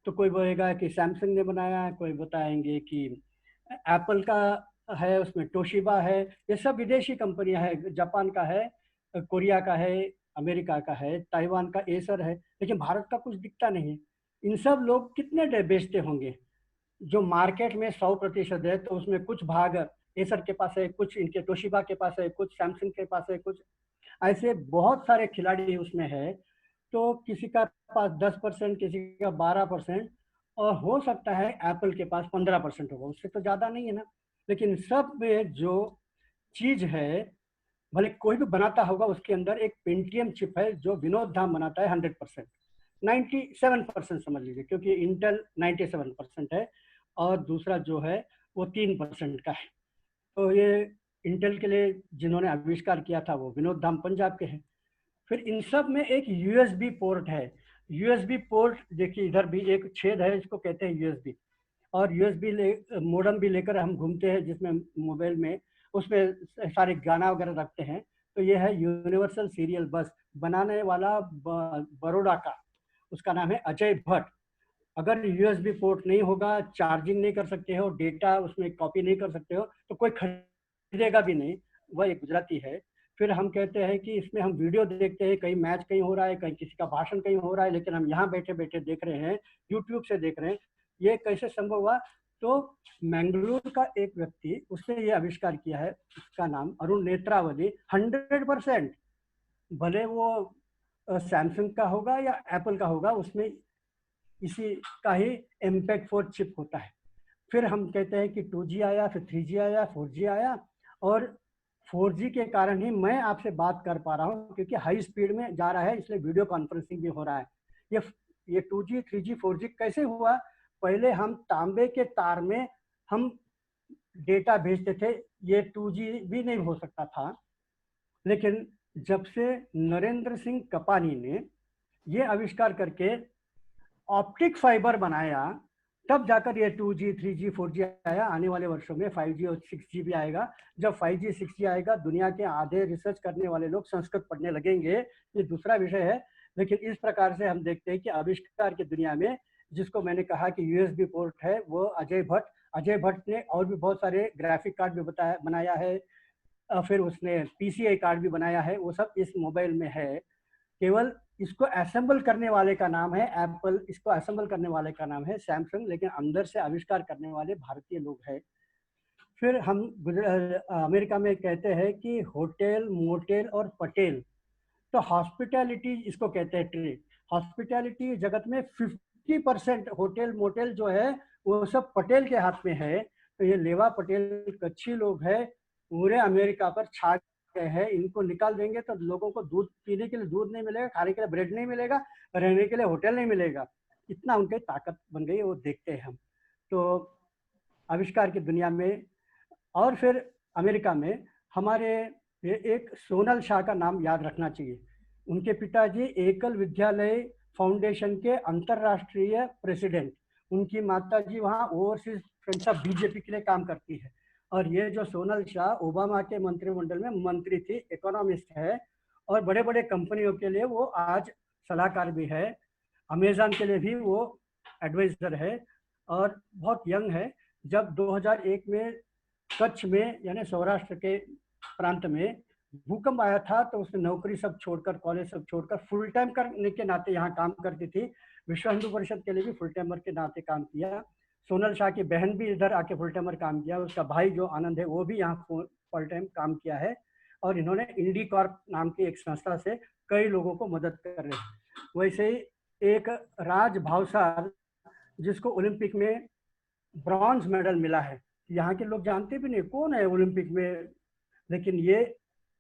तो कोई बोलेगा कि सैमसंग ने बनाया, कोई बताएंगे कि एप्पल का है, उसमें टोशिबा है। ये सब विदेशी कंपनियां हैं, जापान का है, कोरिया का है, अमेरिका का है, ताइवान का एसर है, लेकिन भारत का कुछ दिखता नहीं है। इन सब लोग कितने बेचते होंगे? जो मार्केट में 100% है, तो उसमें कुछ भाग एसर के पास है, कुछ इनके टोशिबा के पास है, कुछ सैमसंग के पास है, कुछ ऐसे बहुत सारे खिलाड़ी उसमें है। तो किसी का पास 10%, किसी का 12%, और हो सकता है एप्पल के पास 15% होगा, उससे तो ज़्यादा नहीं है ना। लेकिन सब में जो चीज़ है, भले कोई भी बनाता होगा, उसके अंदर एक पेंटियम चिप है जो विनोद धाम बनाता है 100%, 97% समझ लीजिए, क्योंकि इंटेल 97% है और दूसरा जो है वो 3% का है। तो ये इंटेल के लिए जिन्होंने आविष्कार किया था वो विनोद धाम पंजाब के हैं। फिर इन सब में एक USB पोर्ट है। USB पोर्ट देखिए, इधर भी एक छेद है, इसको कहते हैं USB। और USB मोडम भी लेकर हम घूमते हैं, जिसमें मोबाइल में उसमें सारे गाना वगैरह रखते हैं। तो ये है यूनिवर्सल सीरियल बस, बनाने वाला बड़ौदा का, उसका नाम है अजय भट्ट। अगर USB पोर्ट नहीं होगा, चार्जिंग नहीं कर सकते हो, डेटा उसमें कॉपी नहीं कर सकते हो, तो कोई खरीदेगा भी नहीं। वह एक गुजराती है। फिर हम कहते हैं कि इसमें हम वीडियो देखते हैं, कहीं मैच कहीं हो रहा है, कहीं किसी का भाषण कहीं हो रहा है, लेकिन हम यहाँ बैठे बैठे देख रहे हैं, यूट्यूब से देख रहे हैं। ये कैसे संभव हुआ? तो मैंगलोर का एक व्यक्ति, उसने ये आविष्कार किया है, उसका नाम अरुण नेत्रावली। 100%, भले वो सैमसंग का होगा या एप्पल का होगा, उसमें इसी का ही इम्पैक्ट 4 चिप होता है। फिर हम कहते हैं कि 2G आया, फिर 3G आया, 4G आया, और 4G के कारण ही मैं आपसे बात कर पा रहा हूँ, क्योंकि हाई स्पीड में जा रहा है, इसलिए वीडियो कॉन्फ्रेंसिंग भी हो रहा है। ये 2G 3G 4G कैसे हुआ? पहले हम तांबे के तार में हम डेटा भेजते थे, ये 2G भी नहीं हो सकता था। लेकिन जब से नरेंद्र सिंह कपानी ने ये आविष्कार करके ऑप्टिक फाइबर बनाया, तब जाकर ये 2G 3G 4G आया। आने वाले वर्षों में 5G और 6G भी आएगा। जब 5G 6G आएगा, दुनिया के आधे रिसर्च करने वाले लोग संस्कृत पढ़ने लगेंगे, ये दूसरा विषय है। लेकिन इस प्रकार से हम देखते हैं कि आविष्कार की दुनिया में, जिसको मैंने कहा कि USB पोर्ट है, वो अजय भट्ट ने और भी बहुत सारे ग्राफिक कार्ड भी बनाया है। फिर उसने PCI कार्ड भी बनाया है, वो सब इस मोबाइल में है। केवल इसको असेंबल करने वाले का नाम है एप्पल, इसको असेंबल करने वाले का नाम है सैमसंग, लेकिन अंदर से आविष्कार करने वाले भारतीय लोग हैं। फिर हम अमेरिका में कहते हैं कि होटल, मोटेल और पटेल, तो हॉस्पिटैलिटी इसको कहते हैं ट्रेड। हॉस्पिटैलिटी जगत में 50% होटल मोटेल जो है वो सब पटेल के हाथ में है। तो ये लेवा पटेल कच्छी लोग हैं, पूरे अमेरिका पर छा गए हैं। इनको निकाल देंगे तो लोगों को दूध पीने के लिए दूध नहीं मिलेगा, खाने के लिए ब्रेड नहीं मिलेगा, रहने के लिए होटल नहीं मिलेगा। इतना उनके ताकत बन गई, वो देखते हैं हम। तो आविष्कार की दुनिया में, और फिर अमेरिका में हमारे एक सोनल शाह का नाम याद रखना चाहिए। उनके पिताजी एकल विद्यालय फाउंडेशन के अंतर्राष्ट्रीय प्रेसिडेंट, उनकी माताजी वहाँ ओवरसीज फ्रेंड्स ऑफ BJP के लिए काम करती है। और ये जो सोनल शाह ओबामा के मंत्रिमंडल में मंत्री थी, इकोनॉमिस्ट है, और बड़े बड़े कंपनियों के लिए वो आज सलाहकार भी है। अमेजन के लिए भी वो एडवाइजर है, और बहुत यंग है। जब 2001 में कच्छ में, यानी सौराष्ट्र के प्रांत में भूकंप आया था, तो उसने नौकरी सब छोड़कर, कॉलेज सब छोड़कर, फुल टाइम करने के नाते यहाँ काम करती थी। विश्व हिंदू परिषद के लिए भी फुल टाइमर के नाते काम किया। सोनल शाह की बहन भी इधर आके फुल टाइमर काम किया, उसका भाई जो आनंद है वो भी यहाँ फुल टाइम काम किया है। और इन्होंने इंडी कॉर्प नाम की एक संस्था से कई लोगों को मदद कर रहे हैं। वैसे ही एक राज भावसार, जिसको ओलंपिक में ब्रॉन्ज मेडल मिला है, यहाँ के लोग जानते भी नहीं कौन है ओलंपिक में, लेकिन ये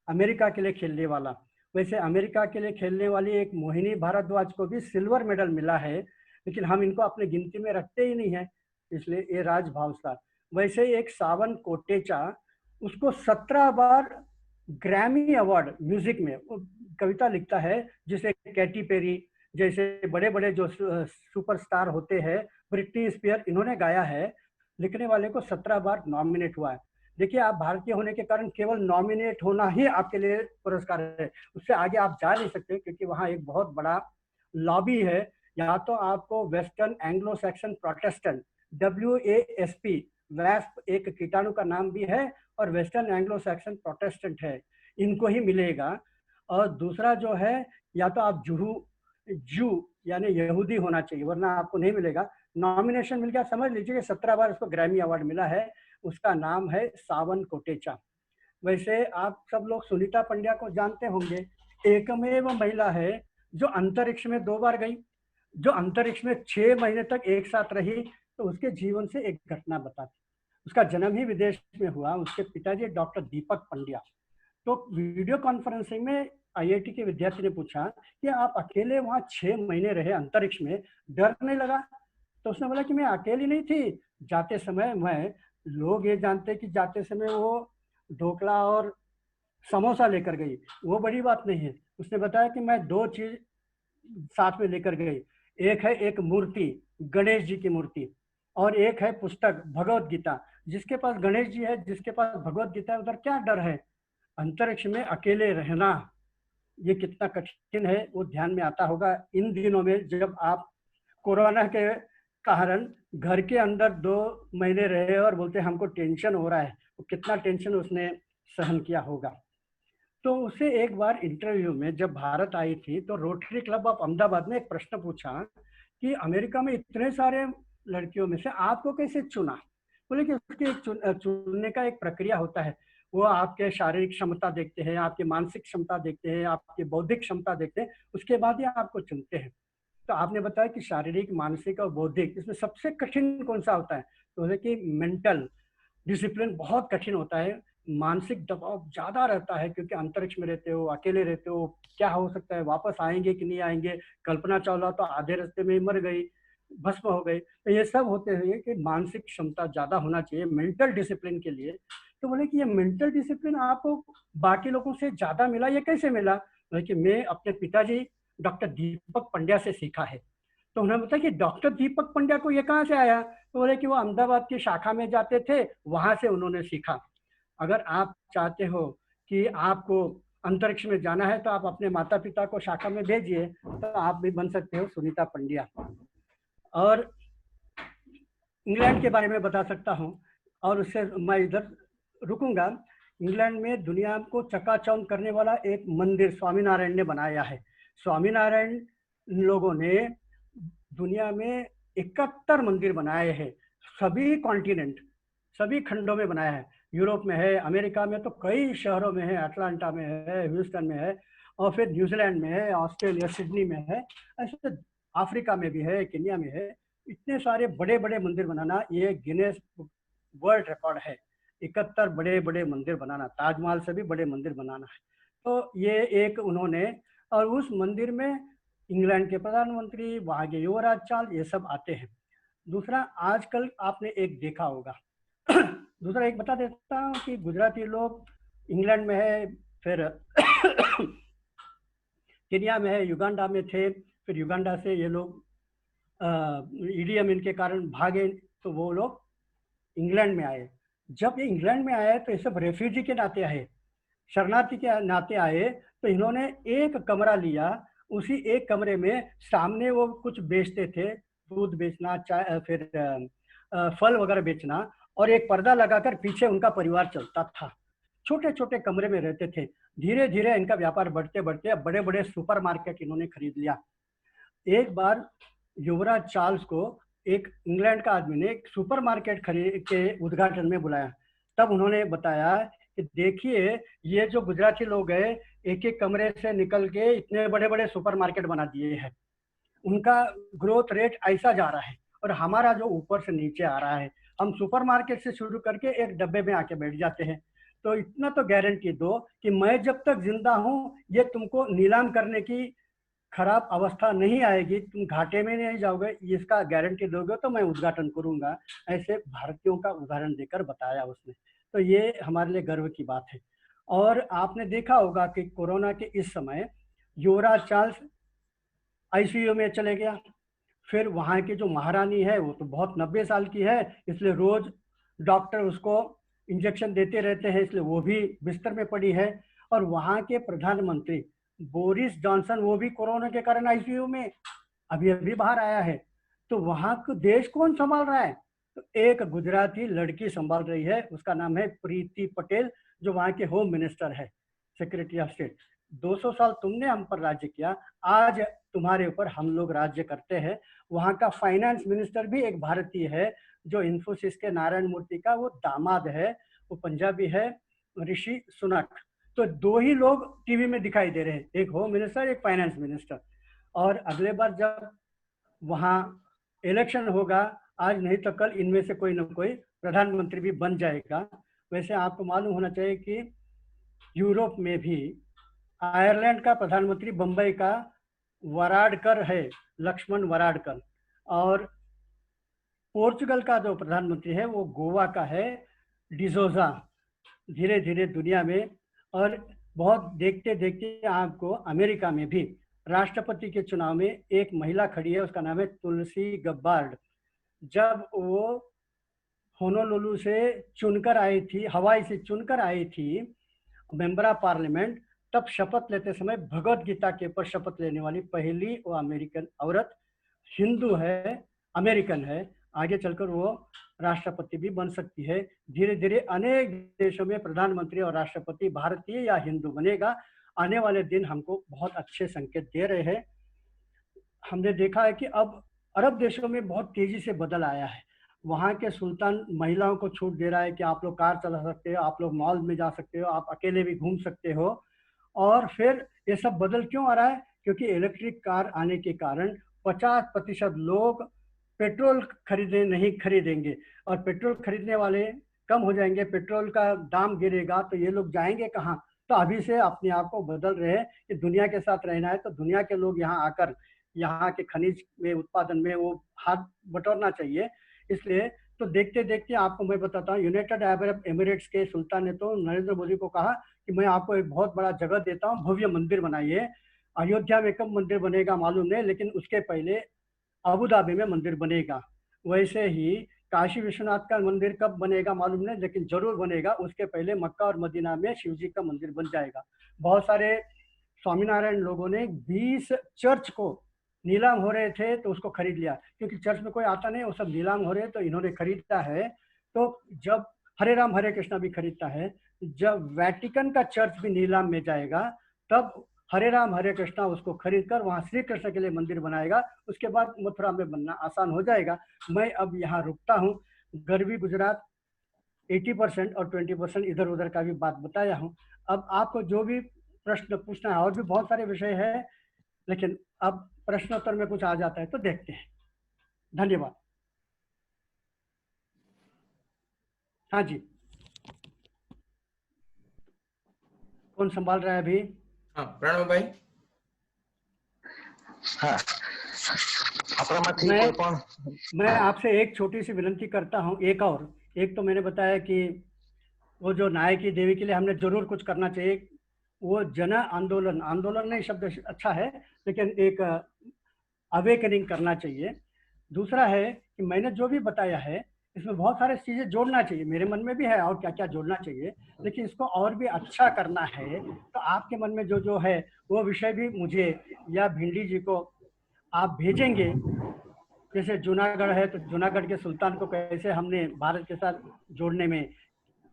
अमेरिका के लिए खेलने वाला, वैसे अमेरिका के लिए खेलने वाली एक मोहिनी भारद्वाज को भी सिल्वर मेडल मिला है, लेकिन हम इनको अपने गिनती में रखते ही नहीं है, इसलिए ये राजभाव था। वैसे एक सावन कोटेचा, उसको 17 बार ग्रैमी अवार्ड म्यूजिक में कविता लिखता है, जिसे कैटी पेरी जैसे बड़े बड़े जो सुपरस्टार होते हैं, ब्रिटनी स्पीयर, इन्होंने गाया है। लिखने वाले को 17 बार नॉमिनेट हुआ है। देखिए, आप भारतीय होने के कारण केवल नॉमिनेट होना ही आपके लिए पुरस्कार है, उससे आगे आप जा नहीं सकते, क्योंकि वहाँ एक बहुत बड़ा लॉबी है। या तो आपको western Anglo Saxon Protestant, WASP, wasp एक कीटाणु का नाम भी है और वेस्टर्न एंग्लो सैक्सन प्रोटेस्टेंट है, इनको ही मिलेगा। और दूसरा जो है, या तो आप जू यानी यहूदी होना चाहिए, वरना आपको नहीं मिलेगा। नॉमिनेशन मिल गया, समझ लीजिए कि 17 बार उसको ग्रैमी अवार्ड मिला है। उसका नाम है सावन कोटेचा। वैसे आप सब लोग सुनीता पंड्या को जानते होंगे, एकमेव महिला है जो अंतरिक्ष में 2 बार गई, जो अंतरिक्ष में 6 महीने तक एक साथ रही। तो उसके जीवन से एक घटना बताती। उसका जन्म ही विदेश में हुआ। उसके पिताजी डॉक्टर दीपक पंड्या। तो वीडियो कॉन्फ्रेंसिंग में IIT के विद्यार्थी ने पूछा कि आप अकेले वहाँ 6 महीने रहे अंतरिक्ष में, डर नहीं लगा? तो उसने बोला कि मैं अकेली नहीं थी, जाते समय मैं, लोग ये जानते कि जाते समय वो ढोकला और समोसा लेकर गई, वो बड़ी बात नहीं है। उसने बताया कि मैं 2 चीज साथ में लेकर गई, एक है एक मूर्ति, गणेश जी की मूर्ति, और एक है पुस्तक भगवत गीता। जिसके पास गणेश जी है, जिसके पास भगवत गीता है, उधर क्या डर है? अंतरिक्ष में अकेले रहना ये कितना कठिन है, वो ध्यान में आता होगा इन दिनों में, जब आप कोरोना के कारण घर के अंदर 2 महीने रहे और बोलते हमको टेंशन हो रहा है। तो कितना टेंशन उसने सहन किया होगा। तो उसे एक बार इंटरव्यू में जब भारत आई थी, तो रोटरी क्लब ऑफ अहमदाबाद ने एक प्रश्न पूछा कि अमेरिका में इतने सारे लड़कियों में से आपको कैसे चुना? बोले कि उसकी एक चुनने का एक प्रक्रिया होता है। वो आपके शारीरिक क्षमता देखते हैं, आपकी मानसिक क्षमता देखते हैं, आपकी बौद्धिक क्षमता देखते हैं, उसके बाद ही आपको चुनते हैं। तो आपने बताया कि शारीरिक, मानसिक और बौद्धिक, इसमें सबसे कठिन कौन सा होता है? तो है कि मेंटल डिसिप्लिन बहुत कठिन होता है। मानसिक दबाव ज्यादा रहता है, क्योंकि अंतरिक्ष में रहते हो, अकेले रहते हो, क्या हो सकता है, वापस आएंगे कि नहीं आएंगे। कल्पना चावला तो आधे रास्ते में ही मर गई, भस्म हो गई। तो ये सब होते हुए कि मानसिक क्षमता ज्यादा होना चाहिए मेंटल डिसिप्लिन के लिए। तो बोले कि ये मेंटल डिसिप्लिन आपको बाकी लोगों से ज्यादा मिला, ये कैसे मिला? बोले कि मैं अपने पिताजी डॉक्टर दीपक पंड्या से सीखा है। तो उन्होंने बताया कि डॉक्टर दीपक पंड्या को ये कहाँ से आया? तो बोले कि वो अहमदाबाद की शाखा में जाते थे, वहां से उन्होंने सीखा। अगर आप चाहते हो कि आपको अंतरिक्ष में जाना है, तो आप अपने माता पिता को शाखा में भेजिए, तो आप भी बन सकते हो सुनीता पंड्या। और इंग्लैंड के बारे में बता सकता हूँ, और उससे मैं इधर रुकूंगा। इंग्लैंड में दुनिया को चकाचौंध करने वाला एक मंदिर स्वामीनारायण ने बनाया है। स्वामीनारायण लोगों ने दुनिया में 71 मंदिर बनाए हैं, सभी कॉन्टिनेंट, सभी खंडों में बनाया है। यूरोप में है, अमेरिका में तो कई शहरों में है, अटलांटा में है, ह्यूस्टन में है, और फिर न्यूजीलैंड में है, ऑस्ट्रेलिया सिडनी में है, ऐसे अफ्रीका में भी है, केन्या में है। इतने सारे बड़े बड़े मंदिर बनाना ये गिनेस वर्ल्ड रिकॉर्ड है। 71 बड़े बड़े मंदिर बनाना, ताजमहल से भी बड़े मंदिर बनाना है। तो ये एक उन्होंने, और उस मंदिर में इंग्लैंड के प्रधानमंत्री, वहाँ के युवराज चार्ल्स, ये सब आते हैं। दूसरा, आजकल आपने एक देखा होगा दूसरा एक बता देता हूँ कि गुजराती लोग इंग्लैंड में है, फिर केन्या में है, युगांडा में थे, फिर युगांडा से ये लोग ईडीएम इनके कारण भागे, तो वो लोग इंग्लैंड में आए। जब ये इंग्लैंड में आए तो ये सब रेफ्यूजी के नाते आए, शरणार्थी के नाते आए। तो इन्होंने एक कमरा लिया, उसी एक कमरे में सामने वो कुछ बेचते थे, दूध बेचना, चाय, फिर फल वगैरह बेचना, और एक पर्दा लगाकर पीछे उनका परिवार चलता था। छोटे छोटे कमरे में रहते थे। धीरे धीरे इनका व्यापार बढ़ते बढ़ते अब बड़े बड़े सुपरमार्केट इन्होंने खरीद लिया। एक बार युवराज चार्ल्स को एक इंग्लैंड का आदमी ने एक सुपरमार्केट खरीद के उद्घाटन में बुलाया। तब उन्होंने बताया कि देखिए, ये जो गुजराती लोग हैं, एक एक कमरे से निकल के इतने बड़े बड़े सुपरमार्केट बना दिए हैं। उनका ग्रोथ रेट ऐसा जा रहा है, और हमारा जो ऊपर से नीचे आ रहा है। हम सुपरमार्केट से शुरू करके एक डब्बे में आके बैठ जाते हैं। तो इतना तो गारंटी दो कि मैं जब तक जिंदा हूं ये तुमको नीलाम करने की खराब अवस्था नहीं आएगी, तुम घाटे में नहीं जाओगे, इसका गारंटी दोगे तो मैं उद्घाटन करूंगा। ऐसे भारतीयों का उदाहरण देकर बताया उसने। तो ये हमारे लिए गर्व की बात है। और आपने देखा होगा कि कोरोना के इस समय युवराज चार्ल्स आईसीयू में चले गया। फिर वहाँ की जो महारानी है वो तो बहुत 90 साल की है, इसलिए रोज डॉक्टर उसको इंजेक्शन देते रहते हैं, इसलिए वो भी बिस्तर में पड़ी है। और वहाँ के प्रधानमंत्री बोरिस जॉनसन वो भी कोरोना के कारण आईसीयू में अभी अभी बाहर आया है। तो वहाँ को देश कौन संभाल रहा है? तो एक गुजराती लड़की संभाल रही है, उसका नाम है प्रीति पटेल, जो वहाँ के होम मिनिस्टर है, सेक्रेटरी ऑफ स्टेट। 200 साल तुमने हम पर राज्य किया, आज तुम्हारे ऊपर हम लोग राज्य करते हैं। वहाँ का फाइनेंस मिनिस्टर भी एक भारतीय है, जो इन्फोसिस के नारायण मूर्ति का वो दामाद है, वो पंजाबी है, ऋषि सुनक। तो दो ही लोग टीवी में दिखाई दे रहे हैं, एक होम मिनिस्टर, एक फाइनेंस मिनिस्टर। और अगले बार जब वहाँ इलेक्शन होगा, आज नहीं तो कल इनमें से कोई ना कोई प्रधानमंत्री भी बन जाएगा। वैसे आपको मालूम होना चाहिए कि यूरोप में भी आयरलैंड का प्रधानमंत्री बम्बई का वराडकर है, लक्ष्मण वराडकर। और पोर्चुगल का जो प्रधानमंत्री है वो गोवा का है, डिसोजा। धीरे धीरे दुनिया में, और बहुत देखते देखते आपको अमेरिका में भी राष्ट्रपति के चुनाव में एक महिला खड़ी है, उसका नाम है तुलसी गब्बार्ड। जब वो होनोलुलु से चुनकर आई थी, हवाई से चुनकर आई थी मेंबर ऑफ पार्लियामेंट, तब शपथ लेते समय भगवत गीता के ऊपर शपथ लेने वाली पहली वो अमेरिकन औरत, हिंदू है, अमेरिकन है। आगे चलकर वो राष्ट्रपति भी बन सकती है। धीरे धीरे अनेक देशों में प्रधानमंत्री और राष्ट्रपति भारतीय या हिंदू बनेगा। आने वाले दिन हमको बहुत अच्छे संकेत दे रहे हैं। हमने देखा है कि अब अरब देशों में बहुत तेजी से बदल आया है। वहाँ के सुल्तान महिलाओं को छूट दे रहा है कि आप लोग कार चला सकते हो, आप लोग मॉल में जा सकते हो, आप अकेले भी घूम सकते हो। और फिर ये सब बदल क्यों आ रहा है? क्योंकि इलेक्ट्रिक कार आने के कारण 50% लोग पेट्रोल नहीं खरीदेंगे, और पेट्रोल खरीदने वाले कम हो जाएंगे, पेट्रोल का दाम गिरेगा, तो ये लोग जाएंगे कहाँ? तो अभी से अपने आप को बदल रहे हैं कि दुनिया के साथ रहना है तो दुनिया के लोग यहाँ आकर यहाँ के खनिज में उत्पादन में वो हाथ बटोरना चाहिए। इसलिए तो देखते देखते आपको मैं बताता हूँ, यूनाइटेड अरब एमिरेट्स के सुल्तान ने तो नरेंद्र मोदी को कहा कि मैं आपको एक बहुत बड़ा जगह देता हूँ, भव्य मंदिर बनाइए। अयोध्या में कब मंदिर बनेगा मालूम नहीं, लेकिन उसके पहले अबू धाबी में मंदिर बनेगा। वैसे ही काशी विश्वनाथ का मंदिर कब बनेगा मालूम नहीं, लेकिन जरूर बनेगा। उसके पहले मक्का और मदीना में शिव जी का मंदिर बन जाएगा। बहुत सारे स्वामीनारायण लोगों ने 20 चर्च को नीलाम हो रहे थे तो उसको खरीद लिया, क्योंकि चर्च में कोई आता नहीं, वो सब नीलाम हो रहे तो इन्होंने खरीदा है। तो जब हरे राम हरे कृष्णा भी खरीदता है, जब वेटिकन का चर्च भी नीलाम में जाएगा, तब हरे राम हरे कृष्णा उसको खरीद कर वहाँ श्री कृष्ण के लिए मंदिर बनाएगा। उसके बाद मथुरा में बनना आसान हो जाएगा। मैं अब यहाँ रुकता हूँ। गरवी गुजरात 80% और 20% इधर उधर का भी बात बताया हूँ। अब आपको जो भी प्रश्न पूछना है, और भी बहुत सारे विषय है, लेकिन अब प्रश्नोत्तर में कुछ आ जाता है तो देखते हैं। धन्यवाद। हाँ जी, कौन संभाल रहा है अभी? हाँ, प्रणव भाई। हाँ, मैं आपसे एक छोटी सी विनती करता हूँ। एक तो मैंने बताया कि वो जो नायकी देवी के लिए हमने जरूर कुछ करना चाहिए, वो जन आंदोलन, आंदोलन नहीं शब्द अच्छा है, लेकिन एक अवेकनिंग करना चाहिए। दूसरा है कि मैंने जो भी बताया है इसमें बहुत सारे चीजें जोड़ना चाहिए, मेरे मन में भी है और क्या क्या जोड़ना चाहिए, लेकिन इसको और भी अच्छा करना है। तो आपके मन में जो जो है वो विषय भी मुझे या भिंडी जी को आप भेजेंगे। जैसे जूनागढ़ है तो जूनागढ़ के सुल्तान को कैसे हमने भारत के साथ जोड़ने में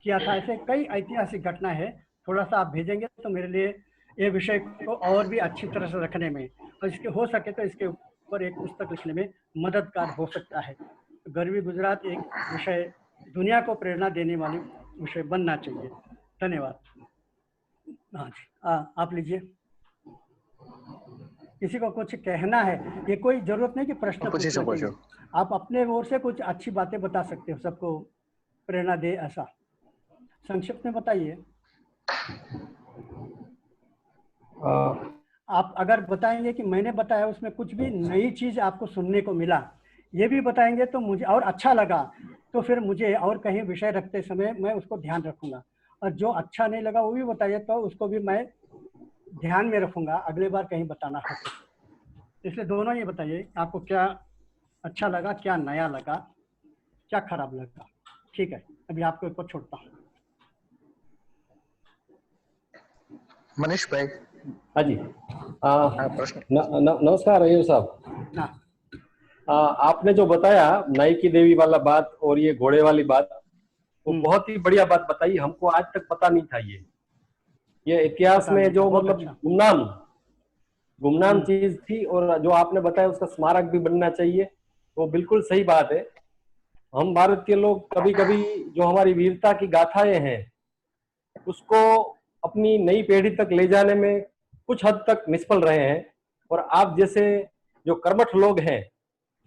किया था, ऐसे कई ऐतिहासिक घटना है। थोड़ा सा आप भेजेंगे तो मेरे लिए ये विषय को और भी अच्छी तरह से रखने में, और इसके हो सके तो इसके ऊपर एक पुस्तक लिखने में मददगार हो सकता है। गरवी गुजरात एक विषय दुनिया को प्रेरणा देने वाली विषय बनना चाहिए। धन्यवाद। हाँ जी, आप लीजिए। किसी को कुछ कहना है, ये कोई जरूरत नहीं कि प्रश्न पूछना चाहिए, आप अपने ओर से कुछ अच्छी बातें बता सकते हो, सबको प्रेरणा दे ऐसा। संक्षिप्त में बताइए। अ, आप अगर बताएंगे कि मैंने बताया उसमें कुछ भी नई चीज आपको सुनने को मिला, ये भी बताएंगे तो मुझे और अच्छा लगा, तो फिर मुझे और कहीं विषय रखते समय मैं उसको ध्यान रखूंगा। और जो अच्छा नहीं लगा वो भी बताइए, तो उसको भी मैं ध्यान में रखूंगा अगली बार कहीं बताना हो तो। इसलिए दोनों ये बताइए आपको क्या अच्छा लगा, क्या नया लगा, क्या खराब लगा। ठीक है, अभी आपके ऊपर छोड़ता हूँ। मनीष भाई, हाँ जी। प्रश्न। नमस्कार अय्यर साहब। हाँ, आपने जो बताया नाई की देवी वाला बात और ये घोड़े वाली बात, वो बहुत ही बढ़िया बात बताई। हमको आज तक पता नहीं था ये इतिहास पता में नहीं था, जो बहुत मतलब अच्छा। गुमनाम चीज थी, और जो आपने बताया उसका स्मारक भी बनना चाहिए, वो बिल्कुल सही बात है। हम भारतीय लोग कभी कभी जो हमारी वीरता की गाथाएं हैं उसको अपनी नई पीढ़ी तक ले जाने में कुछ हद तक निष्फल रहे हैं। और आप जैसे जो कर्मठ लोग हैं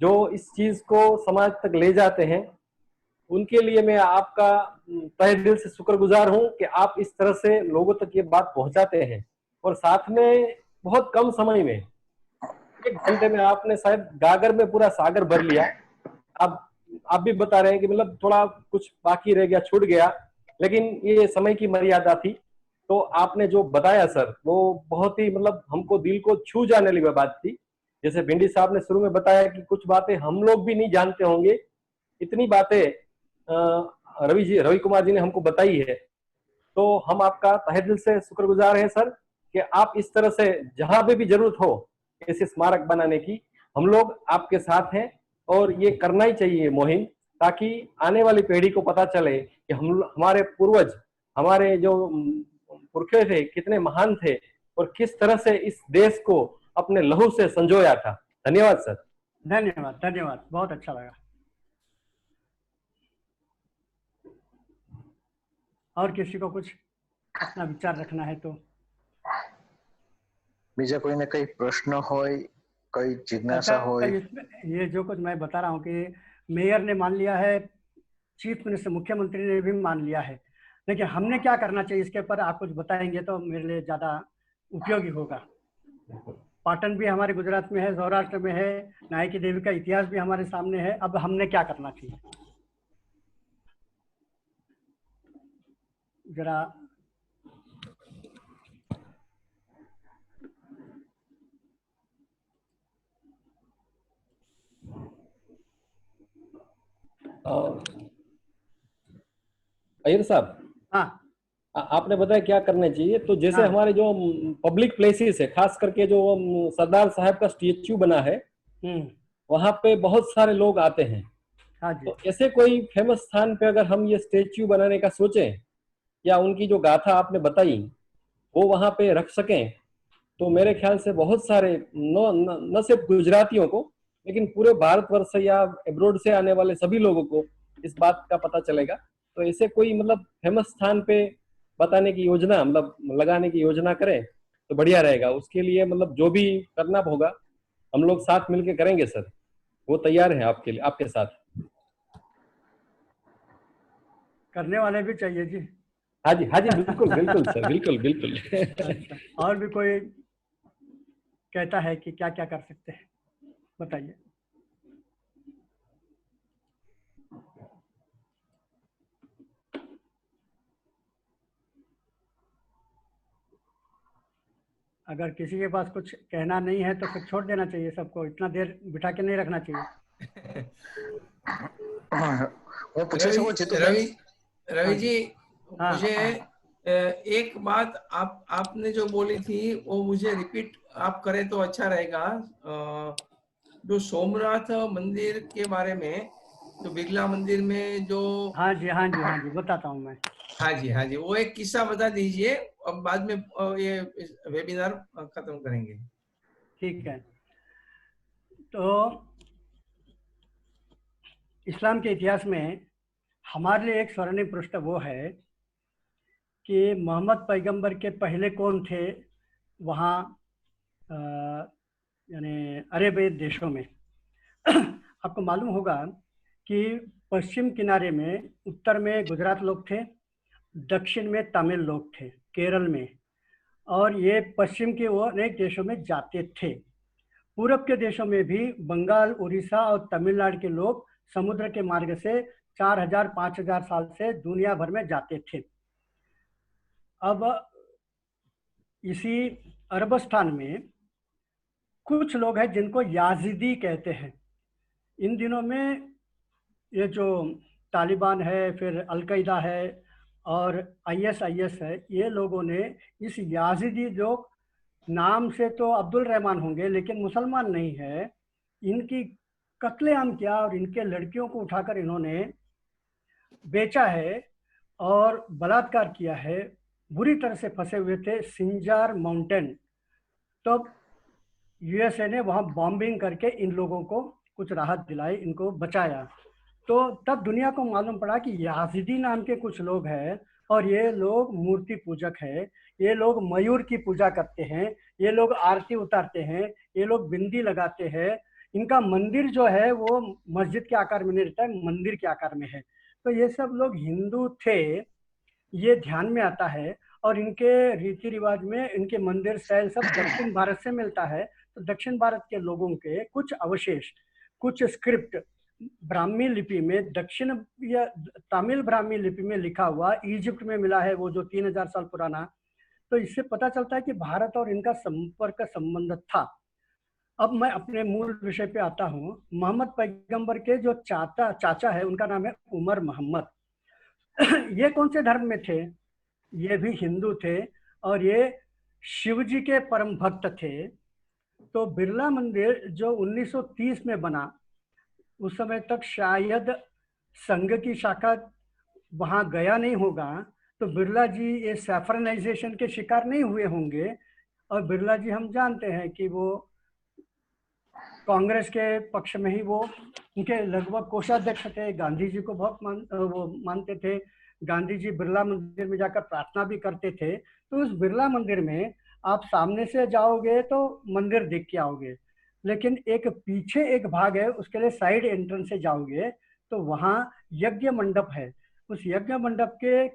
जो इस चीज को समाज तक ले जाते हैं, उनके लिए मैं आपका तहे दिल से शुक्रगुजार हूं कि आप इस तरह से लोगों तक ये बात पहुंचाते हैं। और साथ में बहुत कम समय में, 1 घंटे में आपने शायद गागर में पूरा सागर भर लिया। आप भी बता रहे हैं कि मतलब थोड़ा कुछ बाकी रह गया, छूट गया, लेकिन ये समय की मर्यादा थी। तो आपने जो बताया सर, वो बहुत ही मतलब हमको दिल को छू जाने वाली बात थी। जैसे भिंडी साहब ने शुरू में बताया कि कुछ बातें हम लोग भी नहीं जानते होंगे, इतनी बातें रवि कुमार जी ने हमको बताई है। तो हम आपका तहे दिल से शुक्रगुजार हैं सर कि आप इस तरह से जहां पे भी जरूरत हो ऐसे स्मारक बनाने की, हम लोग आपके साथ हैं। और ये करना ही चाहिए मुहिम, ताकि आने वाली पीढ़ी को पता चले कि हमारे पूर्वज, हमारे जो पुरखे थे कितने महान थे और किस तरह से इस देश को अपने लहू से संजोया था। धन्यवाद सर। धन्यवाद, धन्यवाद, बहुत अच्छा लगा। और किसी को कुछ अपना विचार रखना है तो? बीजा कोई ने कई प्रश्न होय, कोई जिज्ञासा होय? ये जो कुछ मैं बता रहा हूँ कि मेयर ने मान लिया है, चीफ मिनिस्टर मुख्यमंत्री ने भी मान लिया है, लेकिन हमने क्या करना चाहिए इसके ऊपर आप कुछ बताएंगे तो मेरे लिए ज्यादा उपयोगी होगा। पाटन भी हमारे गुजरात में है, सौराष्ट्र में है, नाई की देवी का इतिहास भी हमारे सामने है। अब हमने क्या करना चाहिए जरा। अय्यर साहब, हाँ, आपने बताया क्या करना चाहिए। तो जैसे हाँ, हमारे जो पब्लिक प्लेसेस है, खास करके जो सरदार साहब का स्टेच्यू बना है, वहां पे बहुत सारे लोग आते हैं। हाँ जी, तो ऐसे कोई फेमस स्थान पे अगर हम ये स्टेच्यू बनाने का सोचें, या उनकी जो गाथा आपने बताई वो वहां पे रख सकें, तो मेरे ख्याल से बहुत सारे न सिर्फ गुजरातियों को, लेकिन पूरे भारतवर्ष या अब्रॉड से आने वाले सभी लोगों को इस बात का पता चलेगा। तो ऐसे कोई मतलब फेमस स्थान पे बताने की योजना, मतलब लगाने की योजना करें तो बढ़िया रहेगा। उसके लिए मतलब जो भी करना होगा हम लोग साथ मिलके करेंगे सर, वो तैयार है आपके लिए, आपके साथ। करने वाले भी चाहिए जी। हाँ जी, हाँ जी, बिल्कुल बिल्कुल सर, बिल्कुल बिल्कुल। अच्छा, और भी कोई कहता है कि क्या क्या कर सकते हैं, बताइए। अगर किसी के पास कुछ कहना नहीं है तो फिर छोड़ देना चाहिए सबको, इतना देर बिठा के नहीं रखना चाहिए। वो पूछे से वो रवि हाँ जी, हाँ, मुझे एक बात आपने जो बोली थी वो मुझे रिपीट आप करें तो अच्छा रहेगा। जो सोमनाथ मंदिर के बारे में, जो बिरला मंदिर में जो, हाँ जी, हाँ जी, हाँ जी, बताता हूँ मैं। हाँ जी, हाँ जी, वो एक किस्सा बता दीजिए। अब बाद में ये वेबिनार खत्म करेंगे। ठीक है, तो इस्लाम के इतिहास में हमारे लिए एक स्वर्णिम पृष्ठ वो है कि मोहम्मद पैगंबर के पहले कौन थे वहाँ, यानी अरब देशों में। आपको मालूम होगा कि पश्चिम किनारे में, उत्तर में गुजरात लोग थे दक्षिण में तमिल लोग थे, केरल में, और ये पश्चिम के वो अनेक देशों में जाते थे। पूरब के देशों में भी बंगाल, उड़ीसा और तमिलनाडु के लोग समुद्र के मार्ग से 4000-5000 साल से दुनिया भर में जाते थे। अब इसी अरबस्तान में कुछ लोग हैं जिनको याजिदी कहते हैं। इन दिनों में ये जो तालिबान है, फिर अलकायदा है और ISIS है, ये लोगों ने इस याजिदी लोग, नाम से तो अब्दुल रहमान होंगे लेकिन मुसलमान नहीं है, इनकी कत्लेआम किया और इनके लड़कियों को उठाकर इन्होंने बेचा है और बलात्कार किया है। बुरी तरह से फंसे हुए थे सिंजार माउंटेन, तो USA ने वहाँ बॉम्बिंग करके इन लोगों को कुछ राहत दिलाई, इनको बचाया। तो तब दुनिया को मालूम पड़ा कि याजिदी नाम के कुछ लोग हैं और ये लोग मूर्ति पूजक हैं, ये लोग मयूर की पूजा करते हैं, ये लोग आरती उतारते हैं, ये लोग बिंदी लगाते हैं। इनका मंदिर जो है वो मस्जिद के आकार में नहीं रहता है, मंदिर के आकार में है। तो ये सब लोग हिंदू थे, ये ध्यान में आता है। और इनके रीति रिवाज में इनके मंदिर स्टाइल सब दक्षिण भारत से मिलता है। तो दक्षिण भारत के लोगों के कुछ अवशेष, कुछ स्क्रिप्ट ब्राह्मी लिपि में, दक्षिण या तमिल ब्राह्मी लिपि में लिखा हुआ इजिप्ट में मिला है, वो जो 3000 साल पुराना। तो इससे पता चलता है कि भारत और इनका संपर्क संबंध था। अब मैं अपने मूल विषय पे आता हूँ। मोहम्मद पैगंबर के जो चाचा है, उनका नाम है उमर मोहम्मद। ये कौन से धर्म में थे? ये भी हिंदू थे और ये शिव जी के परम भक्त थे। तो बिरला मंदिर जो 1930 में बना, उस समय तक शायद संघ की शाखा वहां गया नहीं होगा, तो बिरला जी ये सैफरनाइजेशन के शिकार नहीं हुए होंगे। और बिरला जी हम जानते हैं कि वो कांग्रेस के पक्ष में ही, वो उनके लगभग कोषाध्यक्ष थे, गांधी जी को बहुत मानते थे। गांधी जी बिरला मंदिर में जाकर प्रार्थना भी करते थे। तो उस बिरला मंदिर में आप सामने से जाओगे तो मंदिर देख के आओगे, लेकिन एक पीछे एक भाग है, उसके लिए साइड एंट्रेंस से जाओगे तो वहाँ यज्ञ मंडप है। उस यज्ञ मंडप के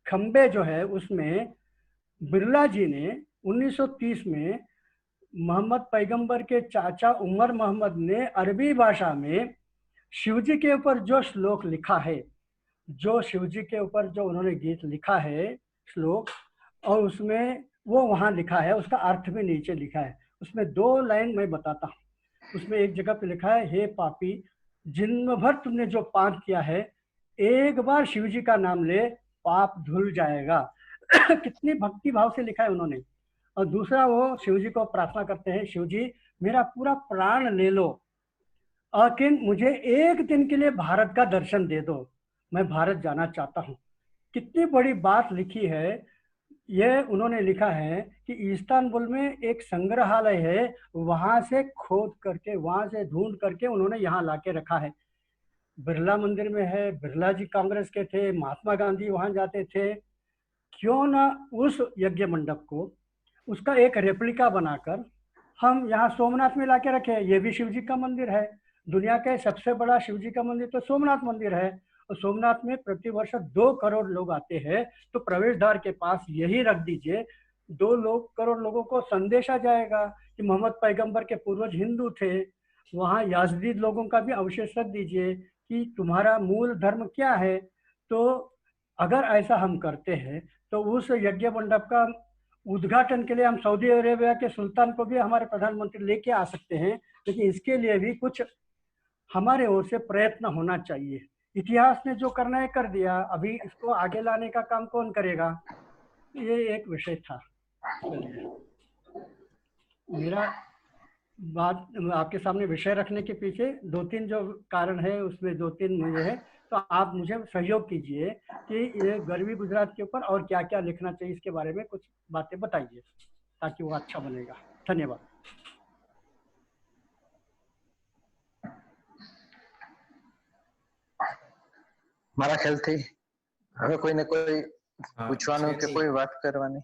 खंबे जो है उसमें बिरला जी ने 1930 में मोहम्मद पैगंबर के चाचा उमर मोहम्मद ने अरबी भाषा में शिवजी के ऊपर जो श्लोक लिखा है, जो शिवजी के ऊपर जो उन्होंने गीत लिखा है श्लोक, और उसमें वो वहाँ लिखा है, उसका अर्थ भी नीचे लिखा है। उसमें 2 लाइन मैं बताता हूँ। उसमें एक जगह पे लिखा है, हे पापी, जन्म भर तुमने जो पाप किया है, एक बार शिवजी का नाम ले, पाप धुल जाएगा। कितनी भक्ति भाव से लिखा है उन्होंने। और दूसरा, वो शिवजी को प्रार्थना करते हैं, शिवजी मेरा पूरा प्राण ले लो, लेकिन मुझे एक दिन के लिए भारत का दर्शन दे दो, मैं भारत जाना चाहता हूँ। कितनी बड़ी बात लिखी है। ये उन्होंने लिखा है कि इस्तांबुल में एक संग्रहालय है, वहां से खोद करके, वहां से ढूंढ करके उन्होंने यहाँ लाके रखा है। बिरला मंदिर में है, बिरला जी कांग्रेस के थे, महात्मा गांधी वहां जाते थे। क्यों ना उस यज्ञ मंडप को, उसका एक रेप्लिका बनाकर हम यहाँ सोमनाथ में लाके रखे। ये भी शिव जी का मंदिर है। दुनिया का सबसे बड़ा शिव जी का मंदिर तो सोमनाथ मंदिर है। और सोमनाथ में प्रतिवर्ष 2 करोड़ लोग आते हैं, तो प्रवेश द्वार के पास यही रख दीजिए। 2 करोड़ लोगों को संदेश आ जाएगा कि मोहम्मद पैगंबर के पूर्वज हिंदू थे। वहाँ याजदी लोगों का भी अवशेष रख दीजिए कि तुम्हारा मूल धर्म क्या है। तो अगर ऐसा हम करते हैं तो उस यज्ञ मंडप का उद्घाटन के लिए हम सऊदी अरेबिया के सुल्तान को भी हमारे प्रधानमंत्री लेके आ सकते हैं, लेकिन इसके लिए भी कुछ हमारे ओर से प्रयत्न होना चाहिए। इतिहास ने जो करना है कर दिया, अभी इसको आगे लाने का काम कौन करेगा? ये एक विषय था। मेरा बात आपके सामने विषय रखने के पीछे 2-3 जो कारण है, उसमें 2-3 मुझे है, तो आप मुझे सहयोग कीजिए कि ये गरवी गुजरात के ऊपर और क्या क्या लिखना चाहिए, इसके बारे में कुछ बातें बताइए ताकि वो अच्छा बनेगा। धन्यवाद। મારા ખ્યાલથી હવે કોઈને કોઈ પૂછવાનું કે કોઈ વાત કરવાની?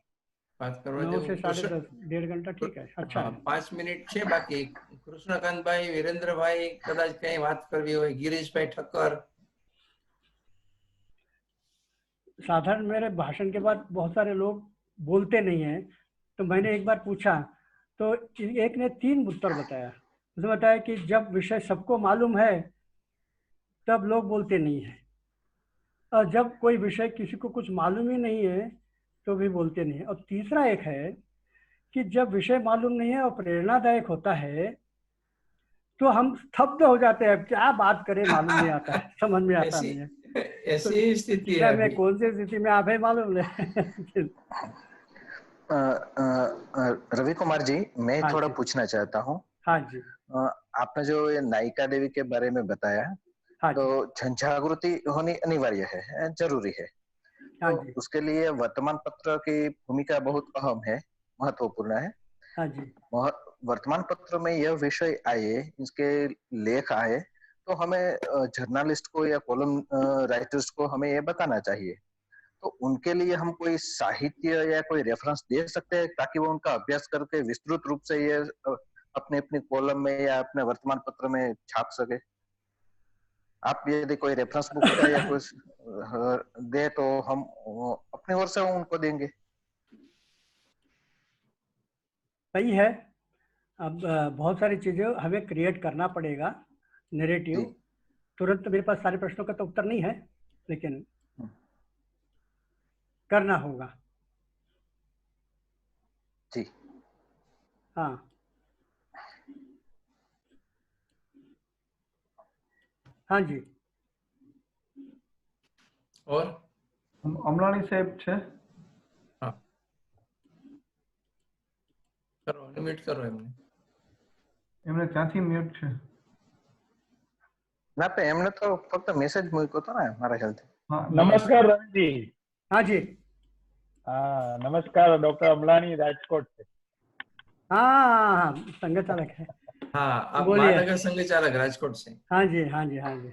વાત કરવા 9 से જેવું 10:30, 1.5 घंटा ठीक है। अच्छा है। 5 મિનિટ છે બાકી। કૃષ્ણકાંતભાઈ, વિરેન્દ્રભાઈ કદાચ કઈ વાત કરવી હોય, ગિરીશભાઈ ઠક્કર। साधारण मेरे भाषण के बाद बहुत सारे लोग बोलते नहीं हैं, तो मैंने एक बार पूछा तो एक ने 3 उत्तर बताया। उसने बताया कि जब विषय सबको मालूम है तब लोग बोलते नहीं हैं, और जब कोई विषय किसी को कुछ मालूम ही नहीं है तो भी बोलते नहीं है। और तीसरा एक है कि जब विषय मालूम नहीं है और प्रेरणादायक होता है तो हम स्तब्ध हो जाते हैं, क्या बात करें, मालूम नहीं आता है, समझ में आता ऐसी नहीं है। तो ऐसी ही स्थिति क्या है मैं अभी। कौन सी स्थिति में आप है मालूम नहीं। रवि कुमार जी, मैं हाँ थोड़ा जी, पूछना चाहता हूँ। हाँ जी, आपने जो ये नायिका देवी के बारे में बताया, हाँ तो जी, जन जागृति होनी अनिवार्य है, जरूरी है। हाँ तो जी, उसके लिए वर्तमान पत्र की भूमिका बहुत अहम है, महत्वपूर्ण है। हाँ जी, वर्तमान पत्र में यह विषय आए, इसके लेख आए, तो हमें जर्नलिस्ट को या कॉलम राइटर्स को हमें ये बताना चाहिए। तो उनके लिए हम कोई साहित्य या कोई रेफरेंस दे सकते हैं ताकि वो उनका अभ्यास करके विस्तृत रूप से ये अपने अपनी कॉलम में या अपने वर्तमान पत्र में छाप सके। आप यदि कोई रेफरेंस बुक का या कुछ दे तो हम अपनी ओर से उनको देंगे। सही है। अब बहुत सारी चीज़ें हमें क्रिएट करना पड़ेगा, नैरेटिव। जी तुरंत मेरे पास सारे प्रश्नों का तो उत्तर नहीं है, लेकिन करना होगा। जी। हाँ, हाँ जी, और અમલાણી સાહેબ છે? हाँ, करो, अनम्यूट करो એમને। એમને ક્યાંથી મ્યુટ છે? ના पे એમને તો ફક્ત મેસેજ મૂક્યો હતો ને મારા ખ્યાલથી। હા, નમસ્કાર રવિજી। हाँ जी, हाँ नमस्कार, डॉक्टर अमलानी राजकोट से। हाँ, संघ चालक है, हाँ, आप बोलिए। महानगर संघ चालक राजकोट से। हाँ जी, हाँ जी, हाँ जी,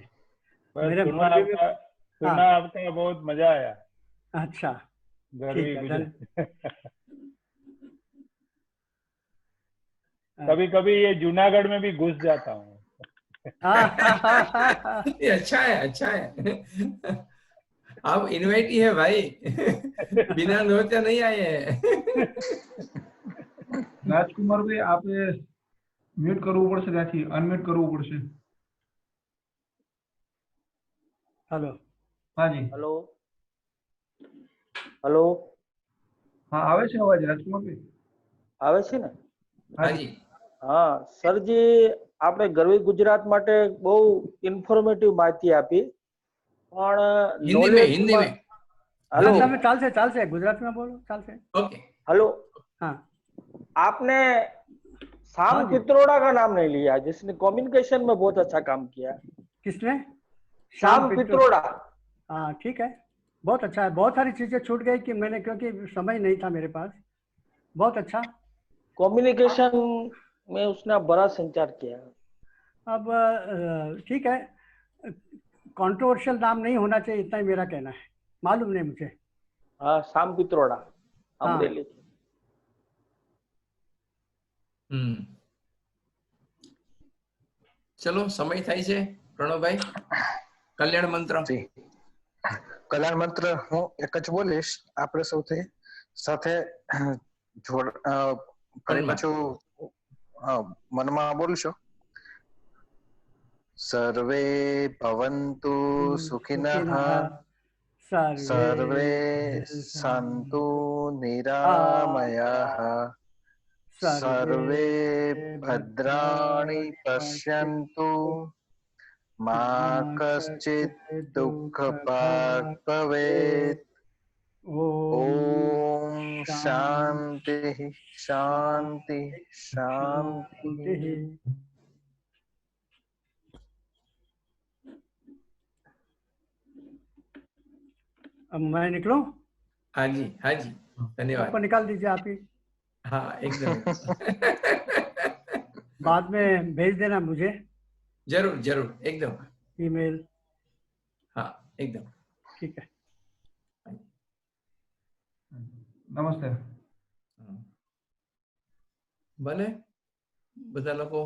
बस मेरे सुना मौलवी भी। आपका हाँ, सुना आपका बहुत मजा आया। अच्छा, गरवी ठीक है, गुजरात। कभी कभी ये जूनागढ़ में भी घुस जाता हूँ। ये अच्छा है, अच्छा है। आप इनवाइट ही है भाई। बिना नोचा नहीं आए हैं। રાજકુમારભાઈ આપણે મ્યુટ કરવું પડશે, ત્યાંથી અનમ્યુટ કરવું પડશે। हेलो, હા જી, हेलो हेलो હા આવે છે અવાજ રાજકુમારભાઈ? આવે છે ને? હા हाँ જી, जी, હા સરજી, આપણે ગરવી ગુજરાત માટે બહુ ઇન્ફોર્મેટિવ માહિતી આપી, પણ हिंदी में, हिंदी में। हेलो भाषा में चाल से गुजरात में बोलो, चाल से। ओके। हेलो, हाँ, आपने हाँ शाम जी, पित्रोड़ा का नाम नहीं लिया, जिसने कम्युनिकेशन में बहुत अच्छा काम किया। किसने? शाम पित्रोड़ा। हाँ, ठीक है, बहुत अच्छा है। बहुत सारी चीजें छूट गई कि मैंने, क्योंकि समय नहीं था मेरे पास। बहुत अच्छा। कम्युनिकेशन में उसने बड़ा संचार किया। अब ठीक है, कंट्रोवर्शियल नाम नहीं होना चाहिए, इतना ही मेरा कहना है। मालूम नहीं मुझे। हाँ, शाम पित्रोड़ा, हाँ, अमरेली। चलो, समय થાય છે પ્રણવભાઈ, કલ્યાણ મંત્ર। જી, કલ્યાણ મંત્ર હું એક જ બોલીશ, આપણે સૌથી સાથે ફરી મનમાં। પાછું મનમાં બોલશો। सर्वे भवन्तु सुखिनः, सर्वे सन्तु निरामयाः, सर्वे भद्राणि पश्यन्तु, मा कश्चित् दुःखभाग् भवेत्। ॐ शान्तिः शान्तिः शान्तिः। अब मैं निकलूं? हाँ जी, हाँ जी, धन्यवाद। आपको निकाल दीजिए आप ही, हाँ, एकदम। बाद में भेज देना मुझे जरूर जरूर, एकदम। ईमेल। हाँ, एकदम। ठीक है, નમસ્તે। ભલે બધા લોકો